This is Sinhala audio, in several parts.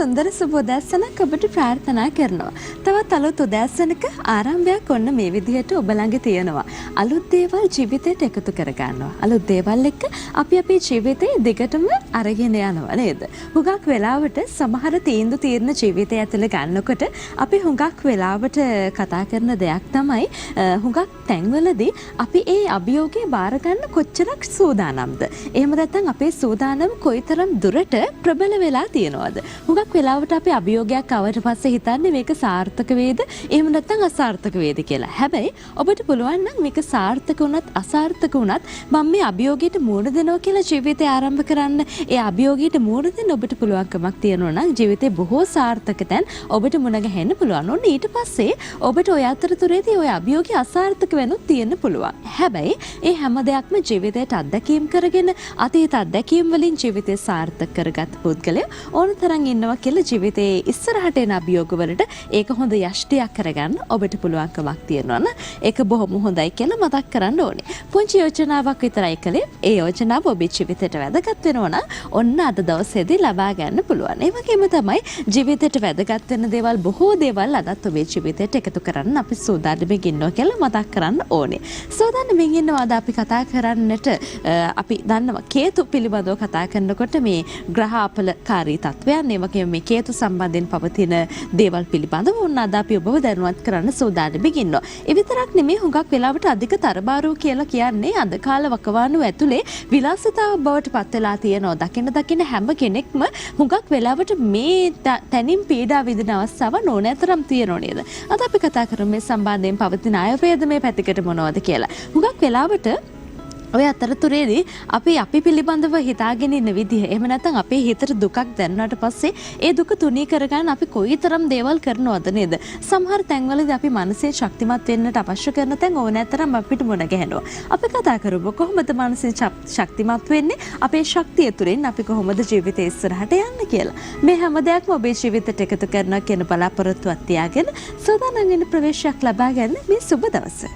සුන්දර සුබ උදෑසනක් ඔබට ප්‍රාර්ථනා කරනවා. තවත් අලුත් උදෑසනක ආරම්භයක් ඔන්න මේ විදිහට ඔබ ළඟ තියෙනවා. අලුත් දේවල් ජීවිතයට එකතු කරගන්නවා. අලුත් දේවල් එක්ක අපි අපේ ජීවිතේ දිගටම අරගෙන යනවා නේද? හුඟක් වෙලාවට සමහර තීරණ ජීවිතය ඇතුළේ ගන්නකොට අපි හුඟක් වෙලාවට කතා කරන දෙයක් තමයි හුඟක් තැන්වලදී අපි ඒ අභියෝගේ බාර ගන්න කොච්චරක් සූදානම්ද? එහෙම නැත්නම් අපේ සූදානම් කොයිතරම් දුරට ප්‍රබල වෙලා තියෙනවද? හුඟක් වෙලාවට අපි අභියෝගයක් ආවට පස්සේ හිතන්නේ මේක සාර්ථක වේද? එහෙම නැත්නම් අසාර්ථක වේද කියලා. හැබැයි ඔබට පුළුවන් නම් මේක සාර්ථක වුණත් අසාර්ථක වුණත් මම මේ අභියෝගයට මුහුණ දෙනවා කියලා ජීවිතය ආරම්භ කරන්න. ඒ අභියෝගයට මුහුණ දෙන්න ඔබට පුළුවන්කමක් තියෙනවා නම් ජීවිතේ බොහෝ සාර්ථක තැන් ඔබට මුණ ගැහෙන්න පුළුවන්. ඔන්න ඊට පස්සේ ඔබට ඔය අතරතුරේදී ඔය අභියෝගය අසාර්ථක වෙනුත් තියෙන්න පුළුවන්. හැබැයි ඒ හැම දෙයක්ම ජීවිතයට අත්දැකීම් කරගෙන අතීත අත්දැකීම් වලින් ජීවිතය සාර්ථක කරගත් පුද්ගලයා ඕන තරම් ඉන්නවා කියලා ජීවිතයේ ඉස්සරහට එන අභියෝග වලට ඒක හොඳ යෂ්ටියක් කරගන්න ඔබට පුළුවන්කමක් තියෙනවා නම් ඒක බොහොම හොඳයි කියලා මතක් කරන්න ඕනේ. පුංචි යෝජනාවක් විතරයි කලේ. ඒ යෝජනාව ඔබේ ජීවිතයට වැදගත් වෙනවා නම් ඔන්න අද දවසේදී ලබා ගන්න පුළුවන්. ඒ වගේම තමයි ජීවිතයට වැදගත් වෙන දේවල් බොහෝ දේවල් අදත් ඔබේ ජීවිතයට එකතු කරන්න අපි සූදානම්ෙන් ඉන්නවා කියලා මතක් කරන්න ඕනේ. සූදානම්ෙන් ඉන්නවාද අපි කතා කරන්නට අපි දන්නවා කේතු පිළිබඳව කතා කරනකොට මේ ග්‍රහාපලකාරී තත්වයන් ඒ වගේම මේ කේතු සම්බන්ධයෙන් පවතින දේවල් පිළිබඳව ඔන්න අද අපි ඔබව දැනුවත් කරන්න සූදානම්ෙන් ඉන්නවා. ඒ විතරක් නෙමෙයි හුඟක් වෙලාවට අධික තරබාරු කියලා කියන්නේ අද කාල වකවානු ඇතුලේ විලාසිතාව බවට පත් වෙලා තියෙනවා. දකින හැම කෙනෙක්ම හුඟක් වෙලාවට මේ තැනින් පීඩා විඳින අවස්ථාව නොනතරම් තියෙනව නේද? අද අපි කතා කරමු මේ සම්බන්ධයෙන් පවතින ආයුර්වේද මේ පැතිකඩ මොනවද කියලා. හුඟක් වෙලාවට ඔය අතරතුරේදී අපි පිළිබඳව හිතාගෙන ඉන්න විදිහ එහෙම නැත්නම් අපේ හිතට දුකක් දැනුණාට පස්සේ ඒ දුක තුනී කරගන්න අපි කොයිතරම් දේවල් කරනවද නේද? සමහර තැන්වලදී අපි මනසේ ශක්තිමත් වෙන්නට අවශ්‍ය කරන තැන් ඕනෑතරම් අපිට මුණ ගැහෙනවා. අපි කතා කරමු කොහොමද මනසේ ශක්තිමත් වෙන්නේ? අපේ ශක්තිය තුළින් අපි කොහොමද ජීවිතේ ඉස්සරහට යන්නේ කියලා. මේ හැම දෙයක්ම ඔබේ ජීවිතයට එකතු කරනවා කියන බලාපොරොත්තුවක් තියාගෙන සෝදානම් වෙන ප්‍රවේශයක් ලබා ගන්න මේ සුබ දවසේ.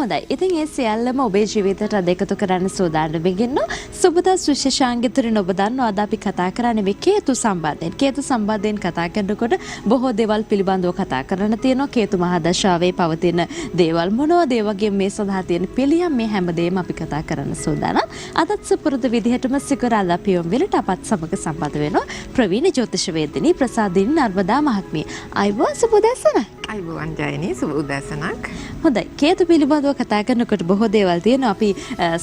හොඳයි. ඉතින් ඒ සියල්ලම ඔබේ ජීවිතයට අද එකතු කරන්න සූදානම් වෙගින්නවා. සුබදස් විශේෂාංගිතුරින් ඔබ දන්නවා අද අපි කතා කරන්නේ මේ කේතු සම්බන්ධයෙන්. කේතු සම්බන්ධයෙන් කතා කරනකොට බොහෝ දේවල් පිළිබඳව කතා කරන්න තියෙනවා. කේතු මහදශාවේ පවතින දේවල් මොනවද? ඒ වගේම මේ සඳහා තියෙන පිළියම් මේ හැමදේම අපි කතා කරන්න සූදානම්. අදත් සුපුරුදු විදිහටම සිකුරාද අපි යොමු වෙලට අපත් සමග සම්බන්ධ වෙනවා. ප්‍රවීණ ජ්‍යොතිෂවේදිනී ප්‍රසාදිනී නර්මදා මහත්මිය. අයබෝවන් සුබ උදෑසන. අයබෝවන් ජයනී සුබ උදෑසනක්. හොඳයි. කේතු පිළිබඳව කතා කරනකොට බොහෝ දේවල් තියෙනවා. අපි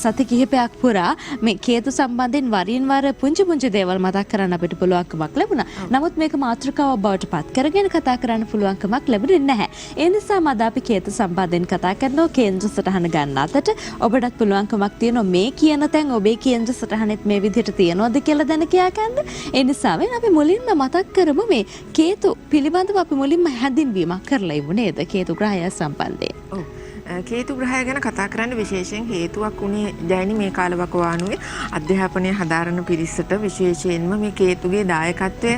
සති කිහිපයක් පුරා මේ කේතු සම්බන්ධයෙන් වරින් වර පුංචි දේවල් මතක් කරන්න අපිට පුළුවන්කමක් ලැබුණා. නමුත් මේක මාතෘකාවක් බවට පත් කරගෙන කතා කරන්න පුළුවන්කමක් ලැබුණේ නැහැ. ඒ නිසාම අද අපි කේතු සම්බන්ධයෙන් කතා කරනවා. කේන්ද්‍ර සටහන ගන්න අතට ඔබටත් පුළුවන්කමක් තියෙනවා මේ කියන තැන් ඔබේ කේන්ද්‍ර සටහනෙත් මේ විදිහට තියනවද කියලා දැන කියා ගන්න. ඒ නිසාවෙන් අපි මුලින්ම මතක් කරමු මේ කේතු පිළිබඳව අපි මුලින්ම හැඳින්වීමක් කරලා ඉමු නේද? කේතු ග්‍රහය සම්බන්ධයෙන්. ඔව්. කේතු ග්‍රහය ගැන කතා කරන්න විශේෂයෙන් හේතුවක් උනේ ජයනි මේ කාලවකවානුවේ අධ්‍යාපනය හදාරන පිරිසට විශේෂයෙන්ම මේ කේතුගේ දායකත්වය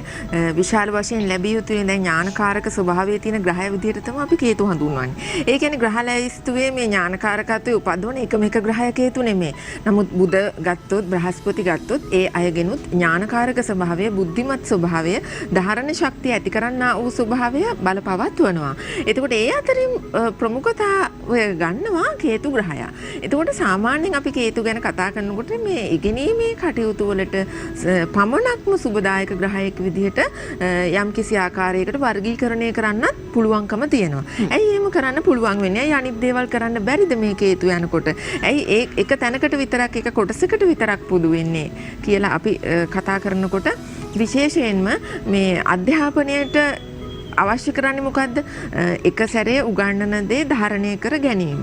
විශාල වශයෙන් ලැබිය යුතුයි. දැන් ඥානකාරක ස්වභාවයේ තියෙන ග්‍රහය විදිහට තමයි අපි කේතු හඳුන්වන්නේ. ඒ කියන්නේ ග්‍රහලයිස්තුවේ මේ ඥානකාරකත්වයේ උපදවන එකම එක ග්‍රහය කේතු නෙමෙයි. නමුත් බුධ ගත්තොත් බ්‍රහස්පති ගත්තොත් ඒ අයගෙනුත් ඥානකාරක ස්වභාවය බුද්ධිමත් ස්වභාවය ධාරණ ශක්තිය ඇති කරන්නා වූ ස්වභාවය බලපවත්වනවා. එතකොට ඒ අතරින් ප්‍රමුඛතාවය ගන්නවා කේතු ග්‍රහය. එතකොට සාමාන්‍යයෙන් අපි කේතු ගැන කතා කරනකොට මේ ඉගෙනීමේ කටයුතු වලට පමණක්ම සුබදායක ග්‍රහයෙක් විදිහට යම්කිසි ආකාරයකට වර්ගීකරණය කරන්නත් පුළුවන්කම තියෙනවා. ඇයි එහෙම කරන්න පුළුවන් වෙන්නේ? ඇයි අනිත් දේවල් කරන්න බැරිද මේ කේතු යනකොට? ඇයි එක තැනකට විතරක් එක කොටසකට විතරක් පොදු වෙන්නේ කියලා අපි කතා කරනකොට විශේෂයෙන්ම මේ අධ්‍යාපනයට අවශ්‍ය කරන්නේ මොකද්ද? එක සැරේ උගන්වන දේ ධාරණය කර ගැනීම.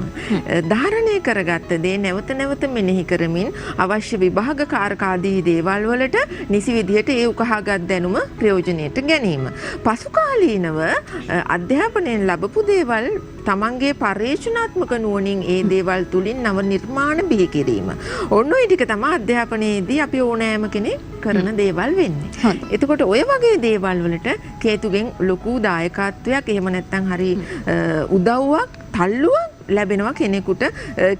ධාරණය කරගත්ත දේ නැවත නැවත මෙනෙහි කරමින් අවශ්‍ය විභාග කාරක ආදී දේවල් වලට නිසි විදිහට ඒ උකහාගත් දැනුම ප්‍රයෝජනයට ගැනීම. පසු කාලීනව අධ්‍යාපනයෙන් ලැබපු දේවල් තමන්ගේ පර්යේෂණාත්මක නුවණින් ඒ දේවල් තුලින් නව නිර්මාණ බිහි කිරීම. ඔන්න ඔය ටික තමයි අධ්‍යාපනයේදී අපි ඕනෑම කෙනෙක් කරන දේවල් වෙන්නේ. එතකොට ඔය වගේ දේවල් වලට කේතුගෙන් ලොකු දායකත්වයක් එහෙම නැත්නම් හරි උදව්වක් තල්ලුවක් ලැබෙනවා කෙනෙකුට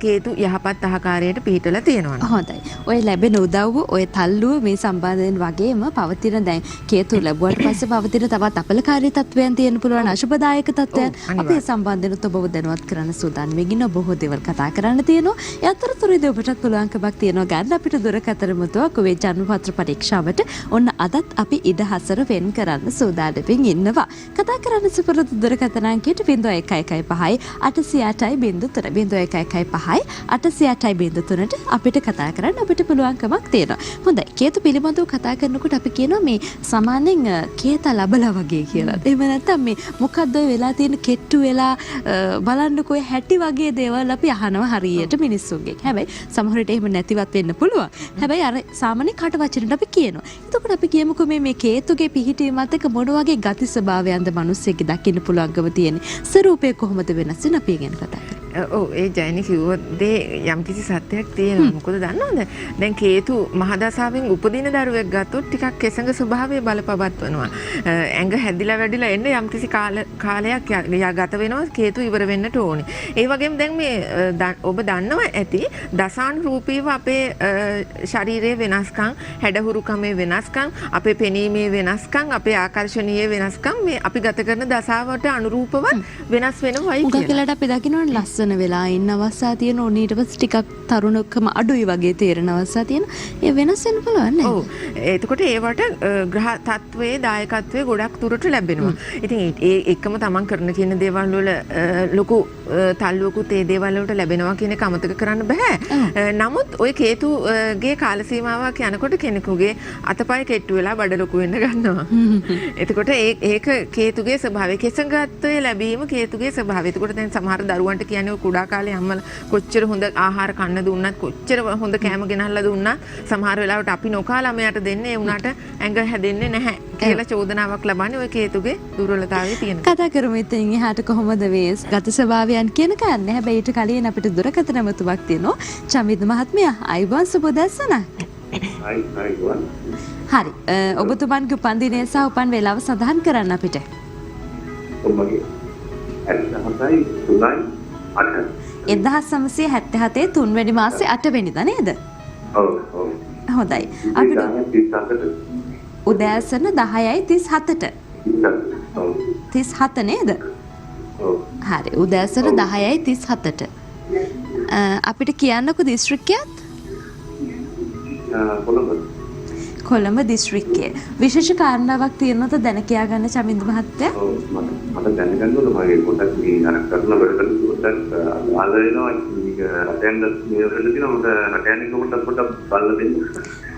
කේතු යහපත් ආකාරයට පිහිටලා තියෙනවා. හොඳයි. ඔය ලැබෙන උදව්ව ඔය තල්ලුව මේ සම්බන්ධයෙන් වගේම පවතින දැන් කේතු ලැබුවට පස්සේ පවතින තවත් අපලකාරී තත්වයන් තියෙන පුළුවන් අශුභදායක තත්වයන් අපි ඒ සම්බන්ධයෙන් ඔබව දැනුවත් කරන්න සූදානම් වෙගෙන බොහෝ දේවල් කතා කරන්න තියෙනවා. ඒ අතරතුරේදී ඔබටත් පුළුවන්කමක් තියෙනවා ගන්න අපිට දුරකථන මුතුවක් ඔබේ ජන්මපත්‍ර පරීක්ෂාවට ඔන්න අදත් අපි ඉඩ හසර වෙන් කරන්න සූදානම්ින් ඉන්නවා. කතා කරන්න සුපුරුදු දුරකථන අංකයට 0115 808 බින්දුතර 0115 808 බින්දුතරට අපිට කතා කරන්න අපිට පුළුවන්කමක් තියෙනවා. හොඳයි. කේතු පිළිබඳව කතා කරනකොට අපි කියනවා මේ සාමාන්‍යයෙන් කේත ලබලා වගේ කියලා. එහෙම නැත්නම් මේ මොකද්ද ඔය වෙලා තියෙන කෙට්ටු වෙලා බලන්නකෝ හැටි වගේ දේවල් අපි අහනවා හරියට මිනිස්සුන්ගෙන්. හැබැයි සමහර විට එහෙම නැතිවත් වෙන්න පුළුවන්. හැබැයි අර සාමාන්‍ය කට වචනෙට අපි කියනවා. එතකොට අපි කියමුකෝ මේ කේතුගේ පිහිටීමත් එක්ක මොන වගේ ගති ස්වභාවයන්ද මිනිස්සෙක්ගේ දකින්න පුළුවන්කම තියෙන්නේ. ස්වරූපය කොහොමද වෙනස් වෙන අපි ගැන කතා කරමු. ඒ ජයනි කිව්වොත් යම්කිසි සත්‍යයක් තියෙනවා. මොකද දන්නවද? දැන් කේතු මහදසාවෙන් උපදින දරුවෙක් ගත්තොත් ටිකක් කෙසඟ ස්වභාවය බලපවත්වනවා. ඇඟ හැදිලා වැඩිලා එන්න යම්කිසි කාලයක් ගත වෙනවා කේතු ඉවර වෙන්නට ඕනේ. ඒ වගේම දැන් මේ ඔබ දන්නවා ඇති දසානුරූපීව අපේ ශරීරයේ වෙනස්කම්, හැඩහුරුකමේ වෙනස්කම්, අපේ පෙනීමේ වෙනස්කම්, අපේ ආකර්ෂණීය වෙනස්කම් මේ අපි ගත කරන දසාවට අනුරූපව වෙනස් වෙනවයි කියලා. උගකලට අපි දකින්නවනේ ලස්සන වෙලා ඉන්න අවස්ථා තියෙන ඕන ඊට පස්සේ ටිකක් තරුණකම අඩුයි වගේ තේරෙන අවස්ථා තියෙන. ඒ වෙනස් වෙන්න පුළුවන් නේද? ඔව්. එතකොට ඒවට ග්‍රහ තත්වයේ දායකත්වයේ ගොඩක් දුරට ලැබෙනවා. ඉතින් ඒ එක්කම තමන් කරන කියන දේවල් වල ලොකු තල්ලුවකුත් ඒ දේවල් වලට ලැබෙනවා කියන එක අමතක කරන්න බෑ. නමුත් ওই කේතුගේ කාල සීමාවක් යනකොට කෙනෙකුගේ අතපය කෙට්ටු වෙලා බඩ ලොකු වෙන්න ගන්නවා. එතකොට ඒක කේතුගේ ස්වභාවය. කෙසඟත්වයේ ලැබීම කේතුගේ ස්වභාවය. එතකොට දැන් සමහර දරුවන්ට කියන්නේ කුඩා කාලේ අම්මලා කොච්චර හොඳ ආහාර කන්න දුන්නත් කොච්චර හොඳ කෑම ගෙනල්ලා දුන්නත් සමහර වෙලාවට අපි නොකාලා ළමයාට දෙන්නේ ඒ උනාට ඇඟ හැදෙන්නේ නැහැ කියලා චෝදනාවක් ලබන්නේ ওই කේතුගේ දුර්වලතාවය තියෙන. කතා කරමු ඉතින් එහාට කොහොමද මේ ගත ස්වභාවයන් කියන කාරණේ. හැබැයි ඊට කලින් අපිට දුරකථන මතුවක් තියෙනවා. චමිත් මහත්මයා අයිබෝන් සුබ දැසන. හරි. ඔබතුමන්ගේ උපන්දිනය සහ උපන් වේලාව සඳහන් කරන්න අපිට. ඔබගේ 1977 3 වෙනි මාසේ 8 වෙනිදා නේද? ඔව් ඔව්. හොඳයි. අපිට උදෑසන 10:37ට. 37 නේද? ඔව්. හරි. උදෑසන 10:37ට. අපිට කියන්නකෝ දිස්ත්‍රික්කයත්? කොළඹ දිස්ත්‍රික්කයේ. විශේෂ කාරණාවක් තියෙනවද දැන කියා ගන්න චමින්ද මහත්තයා? ඔව් මට දැනගන්න ඕන මගේ පොඩක් මේ අර කරන වැඩ පොඩක් ආදරේනවා මේක රටෙන් මේ වෙලදී දින මට රටෙන් පොඩක් බලලා දෙන්න.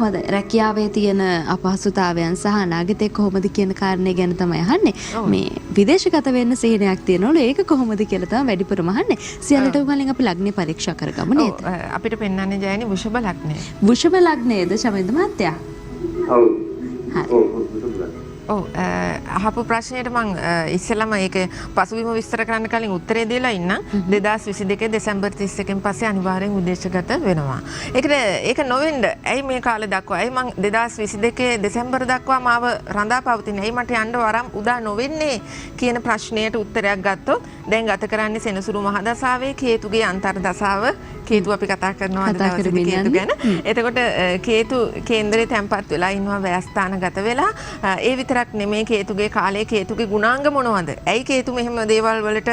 හොඳයි. රැකියාවේ තියෙන අපහසුතාවයන් සහ අනාගතේ කොහොමද කියන කාරණේ ගැන තමයි අහන්නේ. මේ විදේශගත වෙන්න සිහිනයක් තියෙනවලු ඒක කොහොමද කියලා තමයි වැඩිපුරම අහන්නේ. සියල්ලටම කලින් අපි ලග්නේ පරීක්ෂා කරගමු නේද? අපිට පෙන්වන්නේ ජයනි වෘෂභ ලග්නය. වෘෂභ ලග්නයේද චමින්ද මහත්තයා? ඔව්. හරි. ඔව් අහපු ප්‍රශ්නයට මම ඉස්සෙල්ලාම ඒක පසුබිම විස්තර කරන්න කලින් උත්තරේ දීලා ඉන්නම්. 2022 දෙසැම්බර් 31 පස්සේ අනිවාර්යෙන් විදේශගත වෙනවා. ඒක නොවෙන්න ඇයි මේ කාලේ දක්වා ඇයි මම 2022 දෙසැම්බර් දක්වා මාව රඳා පවතින්නේ ඇයි මට යන්න වරම් උදා නොවෙන්නේ කියන ප්‍රශ්නයට උත්තරයක් ගත්තොත් දැන් ගත කරන්නේ සෙනසුරු මහදසාවේ කේතුගේ අන්තර් දසාව කේතු අපි කතා කරනවා අද දවසේ කේතු ගැන. එතකොට කේතු කේන්දරේ තැන්පත් වෙලා ඉන්නවා ව්‍යස්ථාන ගත වෙලා ඒ විතරක් නෙමේ කේතුගේ කාලේ කේතුගේ ගුණාංග මොනවද? ඇයි කේතු මෙහෙම දේවල් වලට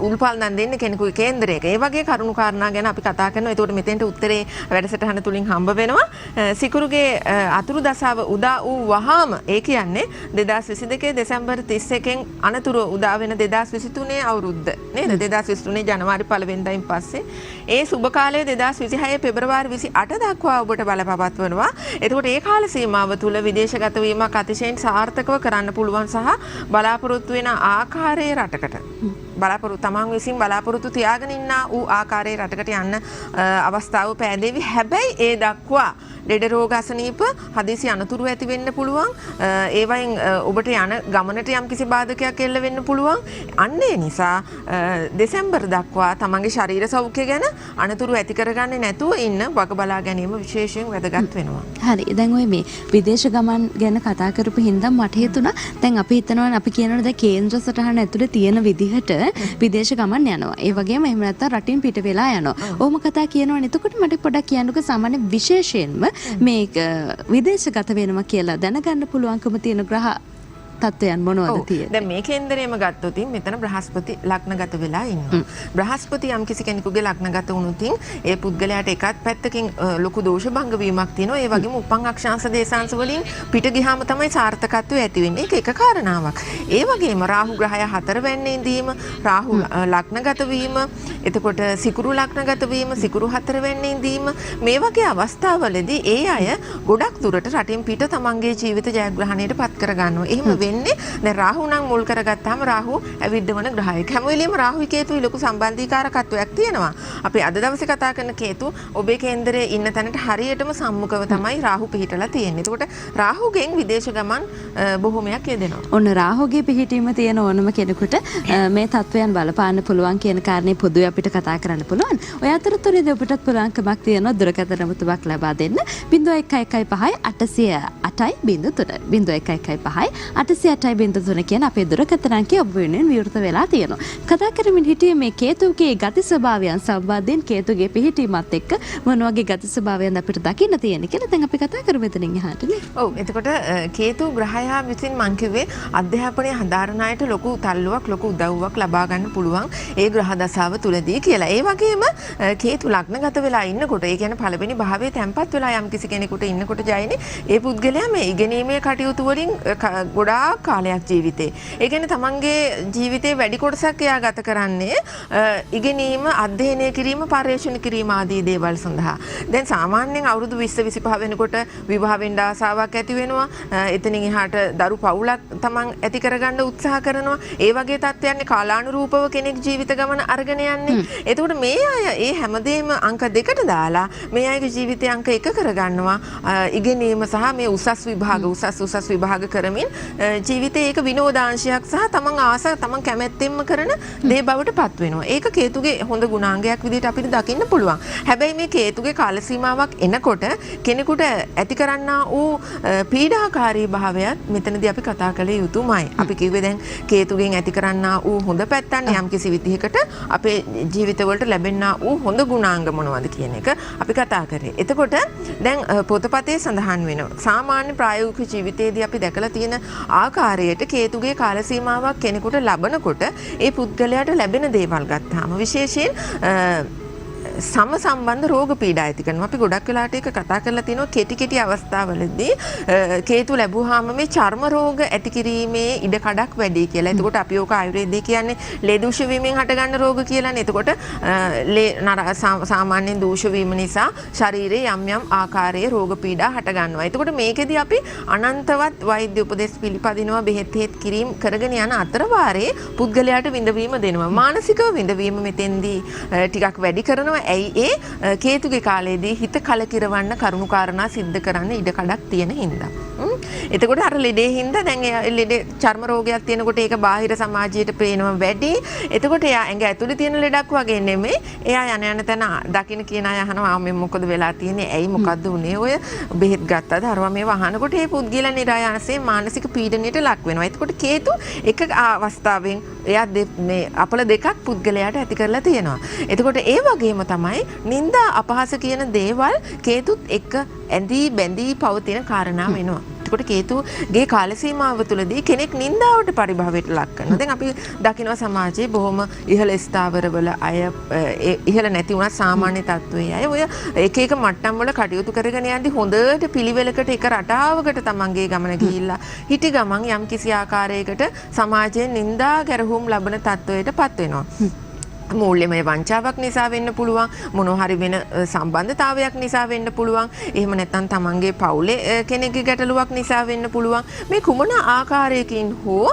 උල්පල්දන් දෙන්නේ කෙනෙකුගේ කේන්දරයක. ඒ වගේ කරුණු කාරණා ගැන අපි කතා කරනවා. ඒකට මෙතෙන්ට උත්තරේ වැඩසටහන තුලින් හම්බ වෙනවා. සිකුරුගේ අතුරු දසාව උදා වූ වහාම ඒ කියන්නේ 2022 දෙසැම්බර් 31න් අනතුරු උදා වෙන 2023 අවුරුද්ද නේද? 2023 ජනවාරි 1 වෙනිදායින් පස්සේ ඒ සුබ කාලය 2026 පෙබරවාරි 28 දක්වා ඔබට බලපවත්වනවා. එතකොට ඒ කාල සීමාව තුල විදේශගත වීමක් අතිශයින් සාර්ථකව කරන්න පුළුවන් සහ බලාපොරොත්තු වෙන ආකාරයේ රටකට තමන් විසින් බලාපොරොත්තු තියාගෙන ඉන්න ඌ ආකාරයේ රටකට යන්න අවස්ථාව පෑදේවි. හැබැයි ඒ දක්වා ලෙඩ රෝග අසනීප හදිසි අනතුරු ඇති වෙන්න පුළුවන්. ඒවයින් ඔබට යන ගමනට යම්කිසි බාධකයක් එල්ල වෙන්න පුළුවන්. අන්න ඒ නිසා දෙසැම්බර් දක්වා තමන්ගේ ශරීර සෞඛ්‍ය ගැන අනතුරු ඇති කරගන්නේ නැතුව ඉන්න වග බලා ගැනීම විශේෂයෙන් වැදගත් වෙනවා. හරි. දැන් ඔය මේ විදේශ ගමන් ගැන කතා කරපු හින්දා මට හිතුණා දැන් අපි හිතනවා අපි කියනවා දැන් කේන්ද්‍ර සටහන ඇතුලේ තියෙන විදිහට විදේශ ගමන් යනවා. ඒ වගේම එහෙම නැත්නම් රටින් පිට වෙලා යනවා. ඕම කතා කියනවනේ. එතකොට මට පොඩ්ඩක් කියන්නකෝ සාමාන්‍ය විශේෂයෙන්ම මේක විදේශගත වෙනවා කියලා දැනගන්න පුළුවන්කම තියෙන ග්‍රහ තත්වයන් මොනවද තියෙන්නේ? දැන් මේ කේන්දරේම ගත්තොත් මෙතන බ්‍රහස්පති ලග්නගත වෙලා ඉන්නවා. බ්‍රහස්පති යම් කිසි කෙනෙකුගේ ලග්නගත වුණොත් ඒ පුද්ගලයාට එකත් පැත්තකින් ලොකු දෝෂ භංග වීමක් තියෙනවා. ඒ වගේම උපන් අක්ෂාංශ දේශාංශ වලින් පිට ගියාම තමයි සාර්ථකත්වය ඇති වෙන්නේ. ඒක එක කාරණාවක්. ඒ වගේම රාහු ග්‍රහය 4 වෙන්නේ ඉඳීම, රාහු ලග්නගත වීම, එතකොට සිකුරු ලග්නගත වීම, සිකුරු 4 වෙන්නේ ඉඳීම මේ වගේ අවස්ථාවලදී ඒ අය ගොඩක් දුරට රටින් පිට තමන්ගේ ජීවිත ජයග්‍රහණයට පත් කර ගන්නවා. එහෙම දැන් රාහු නම් මුල් කරගත්තාම රාහු ඇවිද්දවන ග්‍රහයෙක්. හැම වෙලෙම රාහු කේතුයි ලොකු සම්බන්ධීකාරකත්වයක් තියෙනවා. අපි අද දවසේ කතා කරන කේතු ඔබේ කේන්දරයේ ඉන්න තැනට හරියටම සම්මුඛව තමයි රාහු පිහිටලා තියෙන්නේ. එතකොට රාහුගෙන් විදේශ ගමන් බොහොමයක් යෙදෙනවා. ඔන්න රාහුගේ පිහිටීම තියෙන ඕනම කෙනෙකුට මේ තත්වයන් බලපාන්න පුළුවන් කියන කාරණේ පොදුවේ අපිට කතා කරන්න පුළුවන්. ඔය අතරතුරේදී ඔබටත් පුළුවන්කමක් තියෙනවා දුරකථන නමුතුවක් ලබා දෙන්න 0115 808යි 0115 808යි කියන අපේ දුරකථන අංකය ඔබ වෙනුවෙන් විවෘත වෙලා තියෙනවා. කතා කරමින් හිටියේ මේ කේතුගේ ගති ස්වභාවයන් සම්බන්ධයෙන් කේතුගේ පිහිටීමත් එක්ක මොන වගේ ගති ස්වභාවයන් අපිට දකින්න තියෙන කියලා දැන් අපි කතා කරමු එතනින් එහාට නේ. ඔව් එතකොට කේතු ග්‍රහයා විසින් මං කිව්වේ අධ්‍යාපනයේ හදාරන අයට ලොකු තල්ලුවක් ලොකු උදව්වක් ලබා ගන්න පුළුවන් ඒ ග්‍රහ දශාව තුලදී කියලා. ඒ වගේම කේතු ලග්නගත වෙලා ඉන්නකොට ඒ කියන්නේ පළවෙනි භාවයේ තැම්පත් වෙලා යම් කිසි කෙනෙකුට ඉන්නකොට ජයනේ ඒ පුද්ගලයා මේ ඉගෙනීමේ කටයුතු වලින් ගොඩාක් කාලයක් ජීවිතේ. ඒ කියන්නේ තමන්ගේ ජීවිතේ වැඩි කොටසක් එයා ගත කරන්නේ ඉගෙනීම, අධ්‍යයනය කිරීම, පර්යේෂණ කිරීම ආදී දේවල් සඳහා. දැන් සාමාන්‍යයෙන් අවුරුදු 20 25 වෙනකොට විවාහ වෙන්න ආසාවක් ඇති වෙනවා. එතනින් එහාට දරු පවුලක් තමන් ඇති කරගන්න උත්සාහ කරනවා. ඒ වගේ තත්ත්වයන් කාලානුරූපව කෙනෙක් ජීවිත ගමන අරගෙන යන්නේ. එතකොට මේ අය ඒ හැමදේම අංක 2ට දාලා මේ අයගේ ජීවිතය අංක 1 කරගන්නවා. ඉගෙනීම සහ මේ උසස් විභාග උසස් විභාග කරමින් ජීවිතේ ඒක විනෝදාංශයක් සහ තමන් ආස තමන් කැමැත්තෙන්ම කරන දේ බවට පත් වෙනවා. ඒක කේතුගේ හොඳ ගුණාංගයක් විදිහට අපිට දකින්න පුළුවන්. හැබැයි මේ කේතුගේ කාල සීමාවක් එනකොට කෙනෙකුට ඇති කරන්නා වූ පීඩාකාරී භාවයත් මෙතනදී අපි කතා කළ යුතුමයි. අපි කිව්වේ දැන් කේතුගෙන් ඇති කරන්නා වූ හොඳ පැත්තන් යම්කිසි විදිහකට අපේ ජීවිතවලට ලැබෙන්නා වූ හොඳ ගුණාංග මොනවද කියන එක අපි කතා කරේ. එතකොට දැන් පොතපතේ සඳහන් වෙනවා. සාමාන්‍ය ප්‍රායෝගික ජීවිතයේදී අපි දැකලා තියෙන ආකාරයට කේතුගේ කාල සීමාවක් කෙනෙකුට ලබනකොට ඒ පුද්ගලයාට ලැබෙන දේවල් ගත්තාම විශේෂයෙන් සම සම්බන්ධ රෝග පීඩා ඇති කරනවා. අපි ගොඩක් වෙලාට ඒක කතා කරලා තියෙනවා කෙටි අවස්ථාවලදී කේතු ලැබුවාම මේ චර්ම රෝග ඇති කිරීමේ ඉඩ කඩක් වැඩි කියලා. එතකොට අපි ඕක ආයුර්වේදයේ කියන්නේ ලේ දූෂ වීමෙන් හටගන්න රෝග කියලානේ. එතකොට සාමාන්‍යයෙන් දූෂ වීම නිසා ශරීරයේ යම් ආකාරයේ රෝග පීඩා හට ගන්නවා. එතකොට මේකෙදී අපි අනන්තවත් වෛද්‍ය උපදෙස් පිළිපදිනවා, බෙහෙත් කිරීම කරගෙන යන අතර වාරේ පුද්ගලයාට විඳවීම දෙනවා. මානසිකව විඳවීම මෙතෙන්දී ටිකක් වැඩි කරනවා. ඇයි ඒ කේතුගේ කාලයේදී හිත කලකිරවන්න කරුණු කාරණා සිද්ධ කරන්න ඉඩ කඩක් තියෙන හින්දා. එතකොට අර ලෙඩේ හින්දා දැන් ලෙඩේ චර්ම රෝගයක් තියෙනකොට ඒක බාහිර සමාජයට පේනවා වැඩි. එතකොට එයා ඇඟ ඇතුලේ තියෙන ලෙඩක් වගේ නෙමෙයි. එයා යන තැන දකින්න කියන අය අහනවා මේ මොකද වෙලා තියෙන්නේ? ඇයි මොකද්ද උනේ? ඔය බෙහෙත් ගත්තද? අරවා මේව අහනකොට ඒ පුද්ගලයා නිරායනසේ මානසික පීඩනයට ලක් වෙනවා. එතකොට කේතු එක අවස්ථාවෙන් එයා මේ අපල දෙකක් පුද්ගලයාට ඇති කරලා තියෙනවා. එතකොට ඒ වගේම තමයි නිന്ദා අපහාස කියන දේවල් කේතුත් එක්ක ඇඳී බැඳී පවතින කාරණා වෙනවා. එතකොට කේතුගේ කාල සීමාව තුළදී කෙනෙක් නිന്ദාවට පරිභවයට ලක් කරනවා. දැන් අපි දකිනවා සමාජයේ බොහොම ඉහළ ස්ථාවරවල අය ඉහළ නැති වුණත් සාමාන්‍ය තත්ත්වයේ අය ඔය එක මට්ටම් වල කටයුතු කරගෙන යද්දී හොඳට පිළිවෙලකට එක රටාවකට තමන්ගේ ගමන ගිහිල්ලා හිටි ගමන් යම් කිසි ආකාරයකට සමාජයෙන් නිന്ദා ගැරහුම් ලබන තත්ත්වයට පත් වෙනවා. මූල්‍යමය වංචාවක් නිසා වෙන්න පුළුවන්, මොනවා හරි වෙන සම්බන්ධතාවයක් නිසා වෙන්න පුළුවන්, එහෙම නැත්නම් තමන්ගේ පවුලේ කෙනෙක්ගේ ගැටලුවක් නිසා වෙන්න පුළුවන්. මේ කුමන ආකාරයකින් හෝ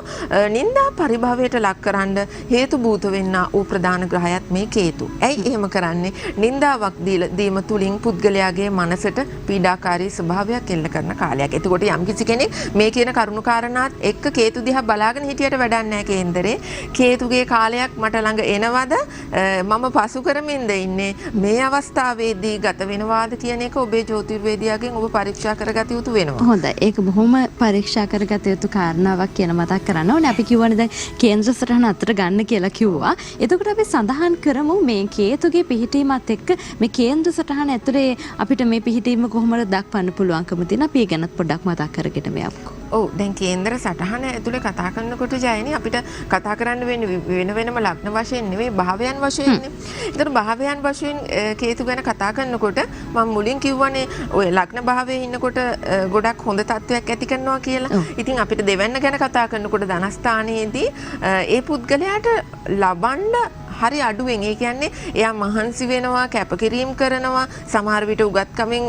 නිന്ദා පරිභවයට ලක් කරන්න හේතු භූත වෙන්න ඕ ප්‍රධාන ග්‍රහයත් මේ කේතු. ඇයි එහෙම කරන්නේ? නිന്ദාවක් දීම තුලින් පුද්ගලයාගේ මනසට පීඩාකාරී ස්වභාවයක් එල්ල කරන කාලයක්. එතකොට යම්කිසි කෙනෙක් මේ කියන කරුණු කාරණාත් එක්ක කේතු දිහා බලාගෙන හිටියට වැඩක් නැහැ කේන්දරේ. කේතුගේ කාලයක් මට ළඟ එනවද? මම පසු කරමින්ද ඉන්නේ? මේ අවස්ථාවේදී ගත වෙනවාද කියන එක ඔබේ ජ්‍යොතිර්වේදියාගෙන් ඔබ පරීක්ෂා කරගත යුතු වෙනවා. හොඳයි. ඒක බොහොම පරීක්ෂා කරගත යුතු කාරණාවක් කියන මතක් කරන්න ඕනේ. අපි කියවනේ දැන් කේන්ද්‍ර සටහන අතර ගන්න කියලා කිව්වා. එතකොට අපි සඳහන් කරමු මේ කේතුගේ පිහිටීමත් එක්ක මේ කේන්ද්‍ර සටහන ඇතුලේ අපිට මේ පිහිටීම කොහොමද දක්වන්න පුළුවන්කම තියෙන අපි ඒ ගැනත් පොඩ්ඩක් මතක් කරගෙන මෙයක්කෝ. ඔව් දැන් කේන්ද්‍ර සටහන ඇතුලේ කතා කරනකොට ජයනි අපිට කතා කරන්න වෙන්නේ වෙන වෙනම ලග්න වශයෙන් නෙවෙයි භාවයන් වශයෙන්නේ. ඒතර භාවයන් වශයෙන් කේතු ගැන කතා කරනකොට මම මුලින් කිව්වනේ ඔය ලග්න භාවයේ ඉන්නකොට ගොඩක් හොඳ තත්වයක් ඇති කරනවා කියලා. ඉතින් අපිට දෙවැන්න ගැන කතා කරනකොට ධනස්ථානයේදී ඒ පුද්ගලයාට ලබන්න හරි අඩුවෙන්, ඒ කියන්නේ එයා මහන්සි වෙනවා, කැපකිරීම කරනවා, සමහර විට උගත්කමින්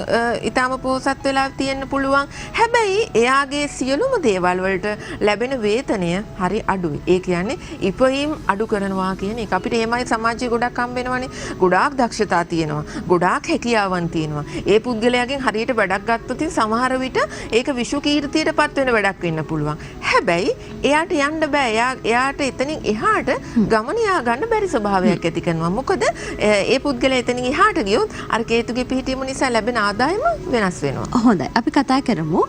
ඊටම පොහොසත් වෙලා තියෙන්න පුළුවන්. හැබැයි එයාගේ සියලුම දේවල් වලට ලැබෙන වේතනය හරි අඩුයි. ඒ කියන්නේ ඉපීම් අඩු කරනවා කියන එක. අපිට එහෙමයි සමාජයේ ගොඩක් හම්බ වෙනවනේ. ගොඩාක් දක්ෂතා තියෙනවා, ගොඩාක් හැකියාවන් තියෙනවා. ඒ පුද්ගලයාගෙන් හරියට වැඩක් ගත්තොත් සමහර විට ඒක විශ්ව කීර්තියටපත් වෙන වැඩක් වෙන්න පුළුවන්. හැබැයි එයාට යන්න බෑ. එයාට එතනින් එහාට ගමන යා ගන්න බැරි ස්වභාවයක් ඇති කරනවා. මොකද ඒ පුද්ගලයා එතනින් එහාට ගියොත් අර කේතුගේ පිහිටීම නිසා ලැබෙන ආදායම වෙනස් වෙනවා. හොඳයි. අපි කතා කරමු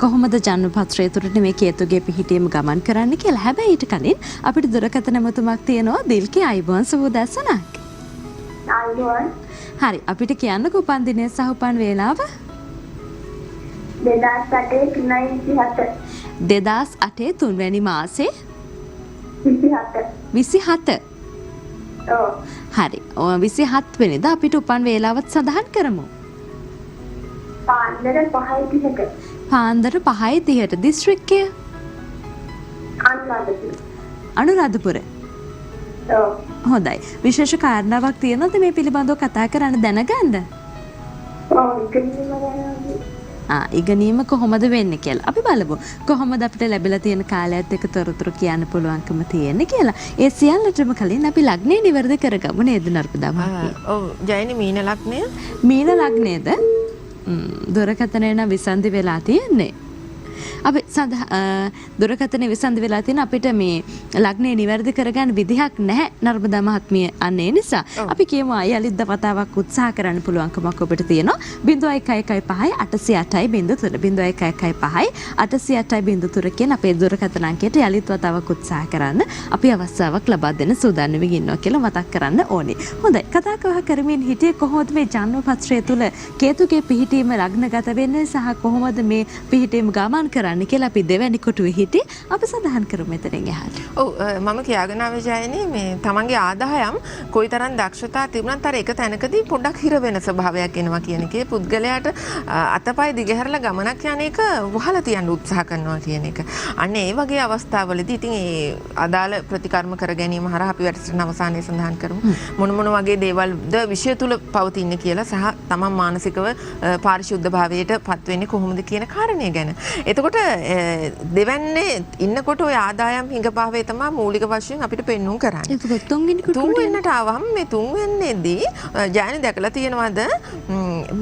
කොහොමද ජන්මපත්‍රය තුරට මේ කේතුගේ පිහිටීම ගමන් කරන්න කියලා. හැබැයි ඊට කලින් අපිට දුරකථන මතුමක් තියෙනවා. දිල්කේ අයිබෝන් සුබදැසනක්. අයිබෝන්. හරි. අපිට කියන්නකෝ උපන් දිනය සහ උපන් වේලාව. 2008 2008 තුන්වැනි මාසේ 27. ඔව්. හරි. 27 වෙනිදා අපිට උපන් වේලාවත් සඳහන් කරමු. පාන්දර 5:30ට. පාන්දර 5:30ට. දිස්ත්‍රික්කය අනුරාධපුර. අනුරාධපුර. ඔව්. හොඳයි. විශේෂ කාරණාවක් තියෙනවද මේ පිළිබඳව කතා කරන්න දැනගන්න? ඔව් ඉගෙනීම කොහොමද වෙන්නේ කියලා. අපි බලමු කොහොමද අපිට ලැබිලා තියෙන කාලයත් එක්ක තොරතුරු කියන්න පුළුවන්කම තියෙන්නේ කියලා. ඒ සියල්ලටම කලින් අපි ලග්නේ නිවැරදි කරගමු නේද නර්පදා මහත්මිය? ඔව් ජයනි මීන ලග්නය. මීන ලග්නේද? දුරකථනය නම් විසන්දි වෙලා තියෙන්නේ. අපි දුරකථනය විසන්දි වෙලා තියෙන අපිට මේ ලග්නේ නිවැරදි කරගන්න විදිහක් නැහැ නර්මදා මහත්මිය. අන්න ඒ නිසා අපි කියමු අයලිද්ද වතාවක් උත්සාහ කරන්න පුළුවන්කමක් ඔබට තියෙනවා. 0115 808.03 කියන අපේ දුරකථන අංකයට යලිත් වතාවක් උත්සාහ කරන්න අපි අවස්ථාවක් ලබා දෙන්න සූදානම් වෙමින් ඉන්නවා කියලා මතක් කරන්න ඕනේ. හොඳයි. කතා කරමින් හිටියේ කොහොමද මේ ජන්මපත්‍රය තුල කේතුගේ පිහිටීම ලග්නගත වෙන්නේ සහ කොහොමද මේ පිහිටීම ගමන් කරන්න කියලා අපි දෙවැනි කොටුවේ හිටියේ. අපි සඳහන් කරමු මෙතනින් එහාට. ඔව් මම කියාගෙන ආවේ ජයනි මේ තමන්ගේ ආදායම් කොයිතරම් දක්ෂතා තිබුණත් අර එක තැනකදී පොඩ්ඩක් හිර වෙන ස්වභාවයක් එනවා කියන එකේ පුද්ගලයාට අතපය දිගහැරලා ගමනක් යන එක වහලා තියන්න උත්සාහ කරනවා කියන එක. අන්න ඒ වගේ අවස්ථාවලදී ඉතින් ඒ අදාළ ප්‍රතිකර්ම කර ගැනීම හරහා අපි වැඩසටහන අවසානයේ සඳහන් කරමු. මොන වගේ දේවල්ද විෂය තුල පවතින්නේ කියලා සහ තමන් මානසිකව පාරිශුද්ධ භාවයට පත් වෙන්නේ කොහොමද කියන කාරණය ගැන. එතකොට දෙවන්නේ ඉන්නකොට ඔය ආදායම් හිඟපාවේ තමයි මූලික වශයෙන් අපිට පෙන්වුම් කරන්නේ. ඒක තුන්වෙනිට ආවම මේ තුන්වෙන්නේදී ජයනි දැකලා තියෙනවද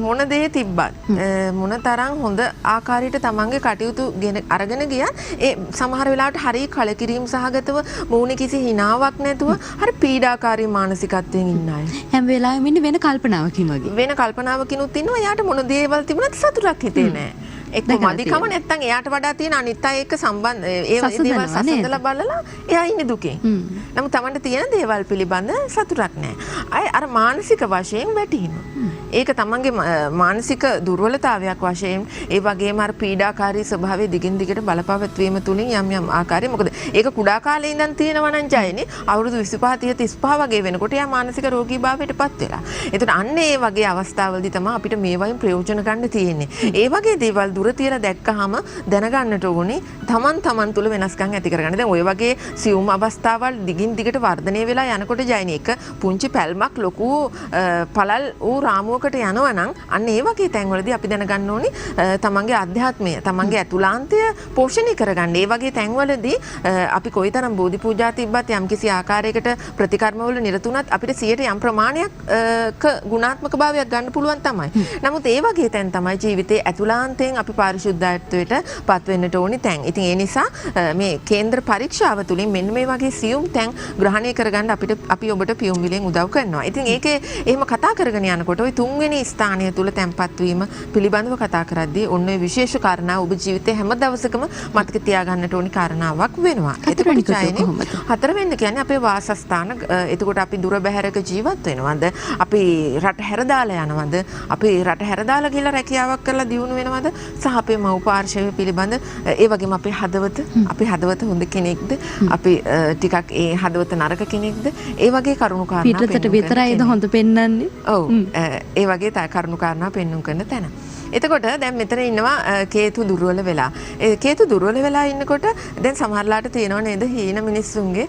මොන දේ තිබ්බත් මොන තරම් හොඳ ආකාරයට තමන්ගේ කටයුතු අරගෙන ගියත් ඒ සමහර වෙලාවට හරිය කලකිරීම සහගතව මූණේ කිසි හිනාවක් නැතුව හරි පීඩාකාරී මානසිකත්වයෙන් ඉන්න අය. හැම වෙලාවෙම ඉන්නේ වෙන කල්පනාවකින් වගේ. වෙන කල්පනාවකිනුත් ඉන්නවා. එයාට මොන දේවල් තිබුණත් සතුටක් හිතේ නැහැ. එක්ක මදිකම නැත්තම් එයාට වඩා තියෙන අනිත් අය එක්ක සම්බන්ධ ඒ දේවල් සසඳලා බලලා එයා ඉන්නේ දුකෙන්. නමුත් Tamanට තියෙන දේවල් පිළිබඳ සතුටක් නැහැ. අය අර මානසික වශයෙන් වැටීනවා. ඒක තමන්ගේ මානසික දුර්වලතාවයක් වශයෙන් ඒ වගේම අර පීඩාකාරී ස්වභාවය දිගින් දිගට බලපවත්වීම තුලින් යම් ආකාරයේ මොකද ඒක කුඩා කාලේ ඉඳන් තියෙනවා නම් ජයනේ අවුරුදු 25 30 35 වගේ වෙනකොට යා මානසික රෝගීභාවයටපත් වෙලා. ඒතකොට අන්න ඒ වගේ අවස්ථාවලදී තමයි අපිට මේ වයින් ප්‍රයෝජන ගන්න තියෙන්නේ. ඒ වගේ දේවල් දුර තියලා දැක්කහම දැනගන්නට ඕනේ තමන් තුළ වෙනස්කම් ඇති කරගන්න. දැන් ඔය වගේ සියුම් අවස්ථාවල් දිගින් දිගට වර්ධනය වෙලා යනකොට ජයනි එක පුංචි පැල්මක් ලොකු පළල් වූ රාමුවකට යනවා නම් අන්න ඒ වගේ තැන්වලදී අපි දැනගන්න ඕනේ තමන්ගේ අධ්‍යාත්මය තමන්ගේ ඇතුළාන්තය පෝෂණය කරගන්න. ඒ වගේ තැන්වලදී අපි කොයිතරම් බෝධි පූජා තිබ්බත් යම්කිසි ආකාරයකට ප්‍රතිකර්මවල නිරත වුණත් අපිට 100ට යම් ප්‍රමාණයක් ගුණාත්මක භාවයක් ගන්න පුළුවන් තමයි. නමුත් ඒ වගේ තැන් තමයි ජීවිතයේ ඇතුළාන්තයෙන් අපි පාරිශුද්ධත්වයට පත් වෙන්නට ඕනි තැන්. ඉතින් ඒ නිසා මේ කේන්ද්‍ර පරීක්ෂාව තුළින් මෙන්න මේ වගේ සියුම් තැන් ග්‍රහණය කරගන්න අපි ඔබට පියුම් විලෙන් උදව් කරනවා. ඉතින් ඒකේ එහෙම කතා කරගෙන යනකොට ওই තුන්වෙනි ස්ථානය තුල තැන්පත් වීම පිළිබඳව කතා කරද්දී ඔන්න ඔය විශේෂ කාරණා ඔබ ජීවිතේ හැම දවසකම මතක තියාගන්නට ඕනි කාරණාවක් වෙනවා. එතකොට ජයනේ හතරවෙනි කියන්නේ අපේ වාසස්ථාන. එතකොට අපි දුර බැහැරක ජීවත් වෙනවද? අපි රට හැරදාලා යනවද? අපි රට හැරදාලා ගිහලා රැකියාවක් කරලා දියුණු වෙනවද? සහ අපේ මව් පාර්ශවය පිළිබඳ ඒ වගේම අපේ හදවත හොඳ කෙනෙක්ද? අපි ටිකක් ඒ හදවත නරක කෙනෙක්ද? ඒ වගේ කරුණු කාරණා පිටතට විතරයිද හොඳ පෙන්වන්නේ? ඔව්. ඒ වගේ කරුණු කාරණා පෙන්වුම් කරන තැන. එතකොට දැන් මෙතන ඉන්නවා කේතු දුර්වල වෙලා. ඒ කේතු දුර්වල වෙලා ඉන්නකොට දැන් සමහරලාට තියෙනව නේද හීන මිනිස්සුන්ගේ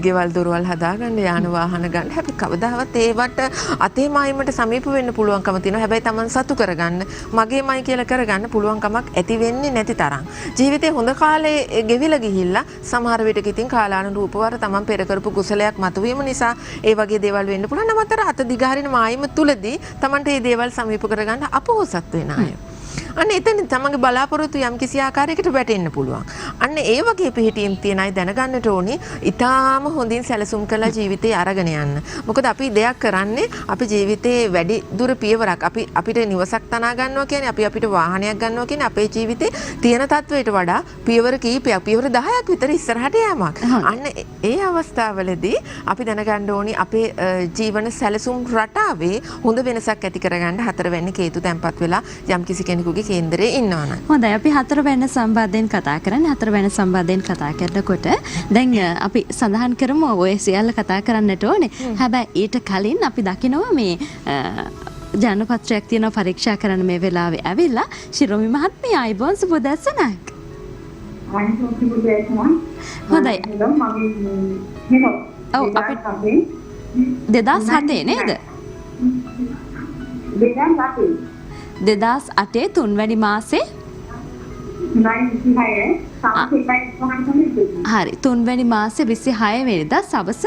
ගෙවල් දොරවල් හදාගන්න යාන වාහන ගන්න. හැබැයි කවදාවත් ඒවට අතේ මායිමට සමීප වෙන්න පුළුවන්කම තියෙනවා. හැබැයි Taman සතු කරගන්න මගේමයි කියලා කරගන්න පුළුවන්කමක් ඇති වෙන්නේ නැති තරම්. ජීවිතේ හොඳ කාලේ ගෙවිලා ගිහිල්ලා සමහර විටක ඉතින් කාලානුරූපවර Taman පෙර කරපු කුසලයක් මතුවීම නිසා ඒ වගේ දේවල් වෙන්න පුළුවන්. නමුත් අත දිගහරින මායිම තුලදී Tamanට මේ දේවල් සමීප කරගන්න අපහසුත් වෙනවා. අන්න එතන තමන්ගේ බලාපොරොත්තු යම් කිසි ආකාරයකට වැටෙන්න පුළුවන්. අන්න ඒ වගේ පිළිහිටීම් තියන අය දැනගන්නට ඕනි ඊටාම හොඳින් සැලසුම් කරලා ජීවිතේ අරගෙන යන්න. මොකද අපි දෙයක් කරන්නේ අපි ජීවිතේ වැඩි දුර පියවරක් අපිට නිවසක් තනා ගන්නවා කියන්නේ අපිට වාහනයක් ගන්නවා කියන්නේ අපේ ජීවිතේ තියෙන තත්වයට වඩා පියවර කීපයක් පියවර 10ක් විතර ඉස්සරහට යෑමක්. අන්න ඒ අවස්ථාවලදී අපි දැනගන්න ඕනි අපේ ජීවන සැලසුම් රටාවේ හොඳ වෙනසක් ඇති කරගන්න හතරවැනි කේතු තැන්පත් වෙලා යම් කිසි කෙනෙකුගේ කේන්දරේ ඉන්නවනම්. හොඳයි අපි හතරවැන්න සම්බන්ධයෙන් කතා කරන්නේ. හතරවැන්න සම්බන්ධයෙන් කතා කරනකොට දැන් අපි සඳහන් කරමු ඔය සියල්ල කතා කරන්නට ඕනේ. හැබැයි ඊට කලින් අපි දකිනවා මේ ජනපත්‍රයක් තියෙනවා පරීක්ෂා කරන්න මේ වෙලාවේ ඇවිල්ලා ශිරෝමි මහත්මිය ආයිබෝන් සුබදැසනක්. හොඳයි. ඔව් අපි 2007 නේද? 2008 තුන්වැනි මාසේ හරි තුන්වැනි මාසේ 26 වෙනිදා සවස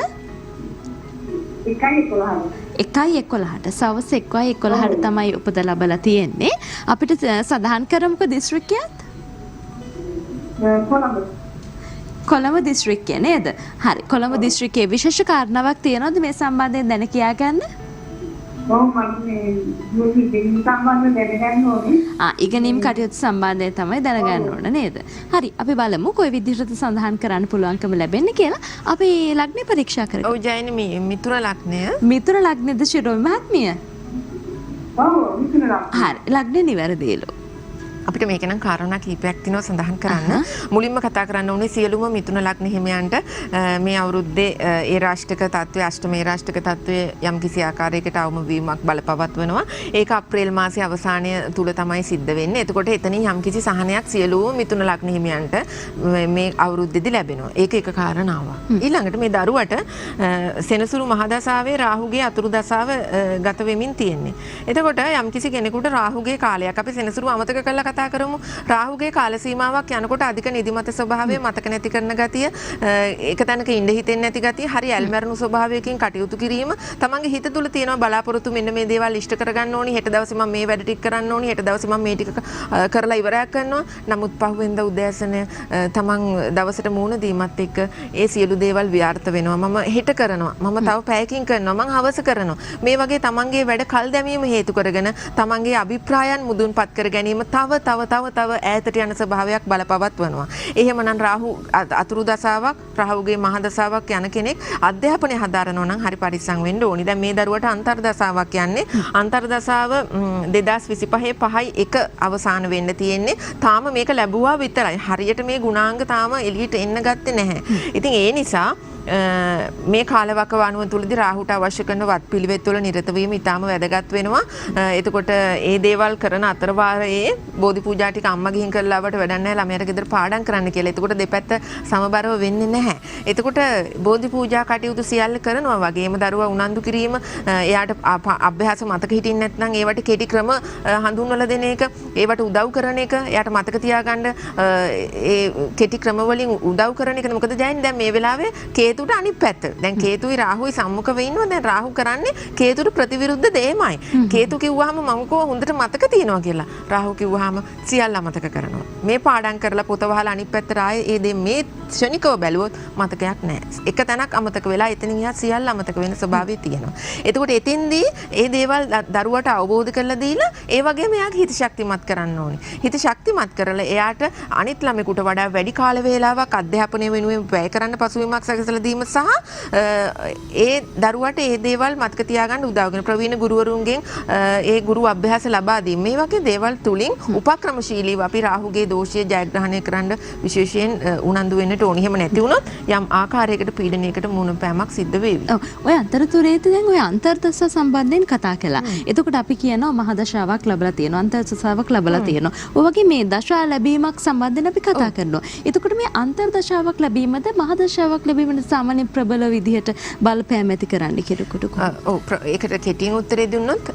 1:11ට සවස් 1:11ට තමයි උපත ලැබලා තියෙන්නේ. අපිට සඳහන් කරමුකෝ දිස්ත්‍රික්කයත් කොළඹ දිස්ත්‍රික්කය නේද? හරි කොළඹ දිස්ත්‍රික්කයේ විශේෂ කාරණාවක් තියෙනවද මේ සම්බන්ධයෙන් දැන කියා ගන්න? ඉගෙනීම් කටයුතු සම්බන්ධයෙන් තමයි දැනගන්න ඕන නේද? හරි අපි බලමු කොයි විදිහටද සඳහන් කරන්න පුළුවන්කම ලැබෙන්නේ කියලා. අපි ලග්න පරීක්ෂා කරමු. ඔව් ජයනි මිතුර ලග්නය. මිතුර ලග්නෙද ශිරෝමි මහත්මිය? ඔව් මිතුර ලග්නය. හරි ලග්නේ නිවැරදිලු. අපිට මේක නම් කාරණා කීපයක් තියෙනවා සඳහන් කරන්න. මුලින්ම කතා කරන්න ඕනේ සියලුම මිතුන ලග්න හිමියන්ට මේ අවුරුද්දේ ඒ රාෂ්ටක තත්ත්වයේ අෂ්ටමේ රාෂ්ටක තත්ත්වයේ යම්කිසි ආකාරයකට අවම වීමක් බලපවත්වනවා. ඒක අප්‍රේල් මාසයේ අවසානය තුල තමයි සිද්ධ වෙන්නේ. එතකොට එතනින් යම්කිසි සහනයක් සියලුම මිතුන ලග්න හිමියන්ට මේ අවුරුද්දේදී ලැබෙනවා. ඒක එක කාරණාවක්. ඊළඟට මේ දරුවට සෙනසුරු මහදසාවේ රාහුගේ අතුරු දසාව ගත වෙමින් තියෙන්නේ. එතකොට යම්කිසි කෙනෙකුට රාහුගේ කාලයක් අපි සෙනසුරු අමතක කළා කතා කරමු. රාහුගේ කාල සීමාවක් යනකොට අධික නිදිමත ස්වභාවය මතක නැති කරන ගතිය එක තැනක ඉඳ හිතෙන්නේ නැති ගතිය හරි ඇල්මැරුණු ස්වභාවයකින් කටයුතු කිරීම තමන්ගේ හිත තුළ තියෙන බලාපොරොත්තු මෙන්න මේ දේවල් ඉෂ්ට කරගන්න ඕනි හෙට දවසේ මම මේ වැඩ ටික කරන්න ඕනි හෙට දවසේ මම මේ ටික කරලා ඉවරයක් කරනවා. නමුත් පහුවෙන්ද උදෑසන තමන් දවසට මූණ දීමත් එක්ක ඒ සියලු දේවල් ව්‍යාර්ථ වෙනවා. මම හෙට කරනවා. මම තව පැයකින් කරනවා. මම හවස කරනවා. මේ වගේ තමන්ගේ වැඩ කල් දැමීම හේතු කරගෙන තමන්ගේ අභිප්‍රායන් මුදුන්පත් කර ගැනීම තව ඈතට යන ස්වභාවයක් බලපවත්වනවා. එහෙමනම් රාහු අතුරු දසාවක් රාහුගේ මහ දසාවක් යන කෙනෙක් අධ්‍යාපනය හදාරනවා නම් හරි පරිස්සම් වෙන්න ඕනි. දැන් මේ දරුවට අන්තර් දසාවක් යන්නේ. අන්තර් දසාව 2025 5:1 අවසාන වෙන්න තියෙන්නේ. තාම මේක ලැබුවා විතරයි. හරියට මේ ගුණාංග තාම එළියට එන්න ගත්තේ නැහැ. ඉතින් ඒ නිසා මේ කාලවකවානුව තුළදී රාහුට අවශ්‍ය කරන වත්පිළිවෙත් වල නිරත වීම ඉතාම වැදගත් වෙනවා. එතකොට ඒ දේවල් කරන අතරවාරයේ බෝධි පූජා ටික අම්මා ගිහින් කරලාවට වැඩක් නැහැ ළමයාට ගෙදර පාඩම් කරන්න කියලා. එතකොට දෙපැත්ත සමබරව වෙන්නේ නැහැ. එතකොට බෝධි පූජා කටයුතු සියල්ල කරනවා වගේම දරුවා උනන්දු කිරීම එයාට අභ්‍යාස මතක හිටින්නේ නැත්නම් ඒවට කෙටි ක්‍රම හඳුන්වලා දෙන එක, ඒවට උදව් කරන එක, එයාට මතක තියාගන්න ඒ කෙටි ක්‍රම වලින් උදව් කරන එක. මොකද දැන් මේ වෙලාවේ කේතුට අනිත් පැත්ත. දැන් කේතුයි රාහුයි සම්මුඛ වෙන්නවා. දැන් රාහු කරන්නේ කේතුට ප්‍රතිවිරුද්ධ දෙයමයි. කේතු කිව්වහම මම කෝ හොඳට මතක තියනවා කියලා. රාහු කිව්වහම සියල්ල අමතක කරනවා. මේ පාඩම් කරලා පොත වහලා අනිත් පැත්තට ආයේ ඒ දේ මේ ක්ෂණිකව බැලුවොත් මතකයක් නැහැ. එක තැනක් අමතක වෙලා එතනින් එහා සියල්ල අමතක වෙන ස්වභාවය තියෙනවා. එතකොට එතෙන්දී ඒ දේවල් දරුවට අවබෝධ කරලා දීලා ඒ වගේම එයාගේ හිත ශක්තිමත් කරන්න ඕනේ. හිත ශක්තිමත් කරලා එයාට අනිත් ළමයෙකුට වඩා වැඩි කාල වේලාවක් අධ්‍යාපනය වෙනුවෙන් වැය කරන්න පසුබිමක් සැකසලා දීම සහ ඒ දරුවට ඒ දේවල් මතක තියාගන්න උදව් කරන ප්‍රවීණ ගුරුවරුන්ගෙන් ඒ ගුරු අභ්‍යාස ලබා දීම. මේ වගේ දේවල් තුලින් උපක්‍රමශීලීව අපි රාහුගේ දෝෂය ජයග්‍රහණය කරන්න විශේෂයෙන් උනන්දු වෙන්නට ඕනේ. එහෙම නැති වුණොත් යම් ආකාරයකට පීඩනයකට මුහුණ පෑමක් සිද්ධ වේවි. ඔය අතරතුරේදී දැන් ඔය අන්තර්දශ සම්බන්ධයෙන් කතා කළා. එතකොට අපි කියනවා මහදශාවක් ලැබලා තියෙනවා, අන්තර්දශාවක් ලැබලා තියෙනවා. ඔය වගේ මේ දශා ලැබීමක් සම්බන්ධයෙන් අපි කතා කරනවා. එතකොට මේ අන්තර්දශාවක් ලැබීමද මහදශාවක් ලැබීමද සාමාන්‍ය ප්‍රබල විදිහට බලපෑම් ඇති කරන්න කෙනෙකුට කොහොමද? ඔව් ඒකට කෙටියෙන් උත්තරේ දුන්නොත්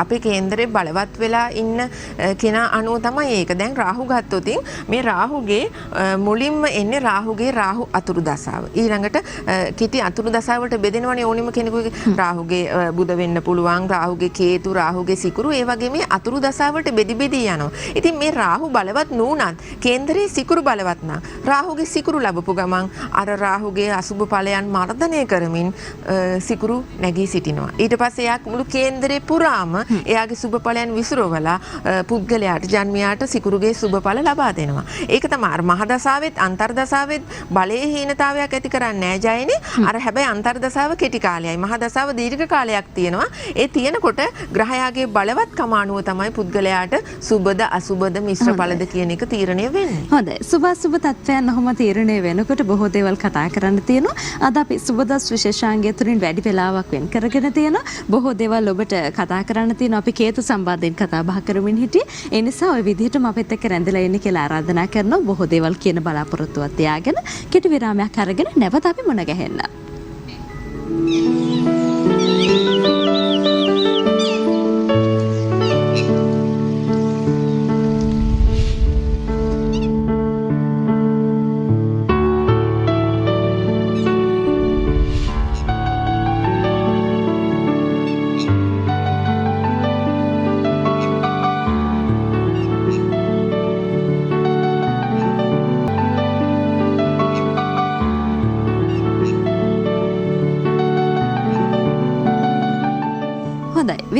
අපේ කේන්දරේ බලවත් වෙලා ඉන්න කෙනා අනුව තමයි ඒක. දැන් රාහු ගත්තොත් මේ රාහුගේ මුලින්ම එන්නේ රාහුගේ රාහු අතුරු දශාව. ඊළඟට කිටි අතුරු දශාවට බෙදෙනවනේ ඕනිම කෙනෙකුගේ රාහුගේ බුද වෙන්න පුළුවන්, රාහුගේ කේතු, රාහුගේ සිකුරු, ඒ වගේ මේ අතුරු දශාවට බෙදි යනවා. ඉතින් මේ රාහු බලවත් නුනත් කේන්දරේ සිකුරු බලවත් නම් රාහුගේ සිකුරු ලැබපු ගමන් අර රාහුගේ අසුබ ඵලයන් මර්ධනය කරමින් සිකුරු නැගී සිටිනවා. ඊට පස්සේ එයා මුළු කේන්දරේ පුරාම එයාගේ සුබ ඵලයන් විසිරවලා පුද්ගලයාට ජන්මියාට සිකුරුගේ සුබ ඵල ලබා දෙනවා. ඒක තමයි අර මහදශාවෙත් අන්තර්දශාවෙත් බලයේ හීනතාවයක් ඇති කරන්නේ නැහැ ජයනේ. අර හැබැයි අන්තර්දශාව කෙටි කාලයයි, මහදශාව දීර්ඝ කාලයක් තියෙනවා. ඒ තියෙනකොට ග්‍රහයාගේ බලවත්කම අනුව තමයි පුද්ගලයාට සුබද අසුබද මිශ්‍ර ඵලද කියන එක තීරණය වෙන්නේ. හොඳයි. සුබ අසුබ තත්ත්වයන් ඔහොම තීරණය වෙනකොට බොහෝ දේවල් කතා කරන්න තියෙනවා. අද අපි සුබදස් විශේෂාංගය තුලින් වැඩි වෙලාවක් වෙන් කරගෙන තියෙනවා. බොහෝ දේවල් ඔබට කතා කරන්න තියෙනවා. අපි කේතු සම්බන්ධයෙන් කතා බහ කරමින් හිටියේ. ඒ නිසා ওই විදිහටම අපිත් එක්ක රැඳලා ඉන්න කියලා ආරාධනා කරනවා. බොහෝ දේවල් කියන බලාපොරොත්තුවක් තියාගෙන කෙටි විරාමයක් අරගෙන නැවත අපි මුණ ගැහෙන්න.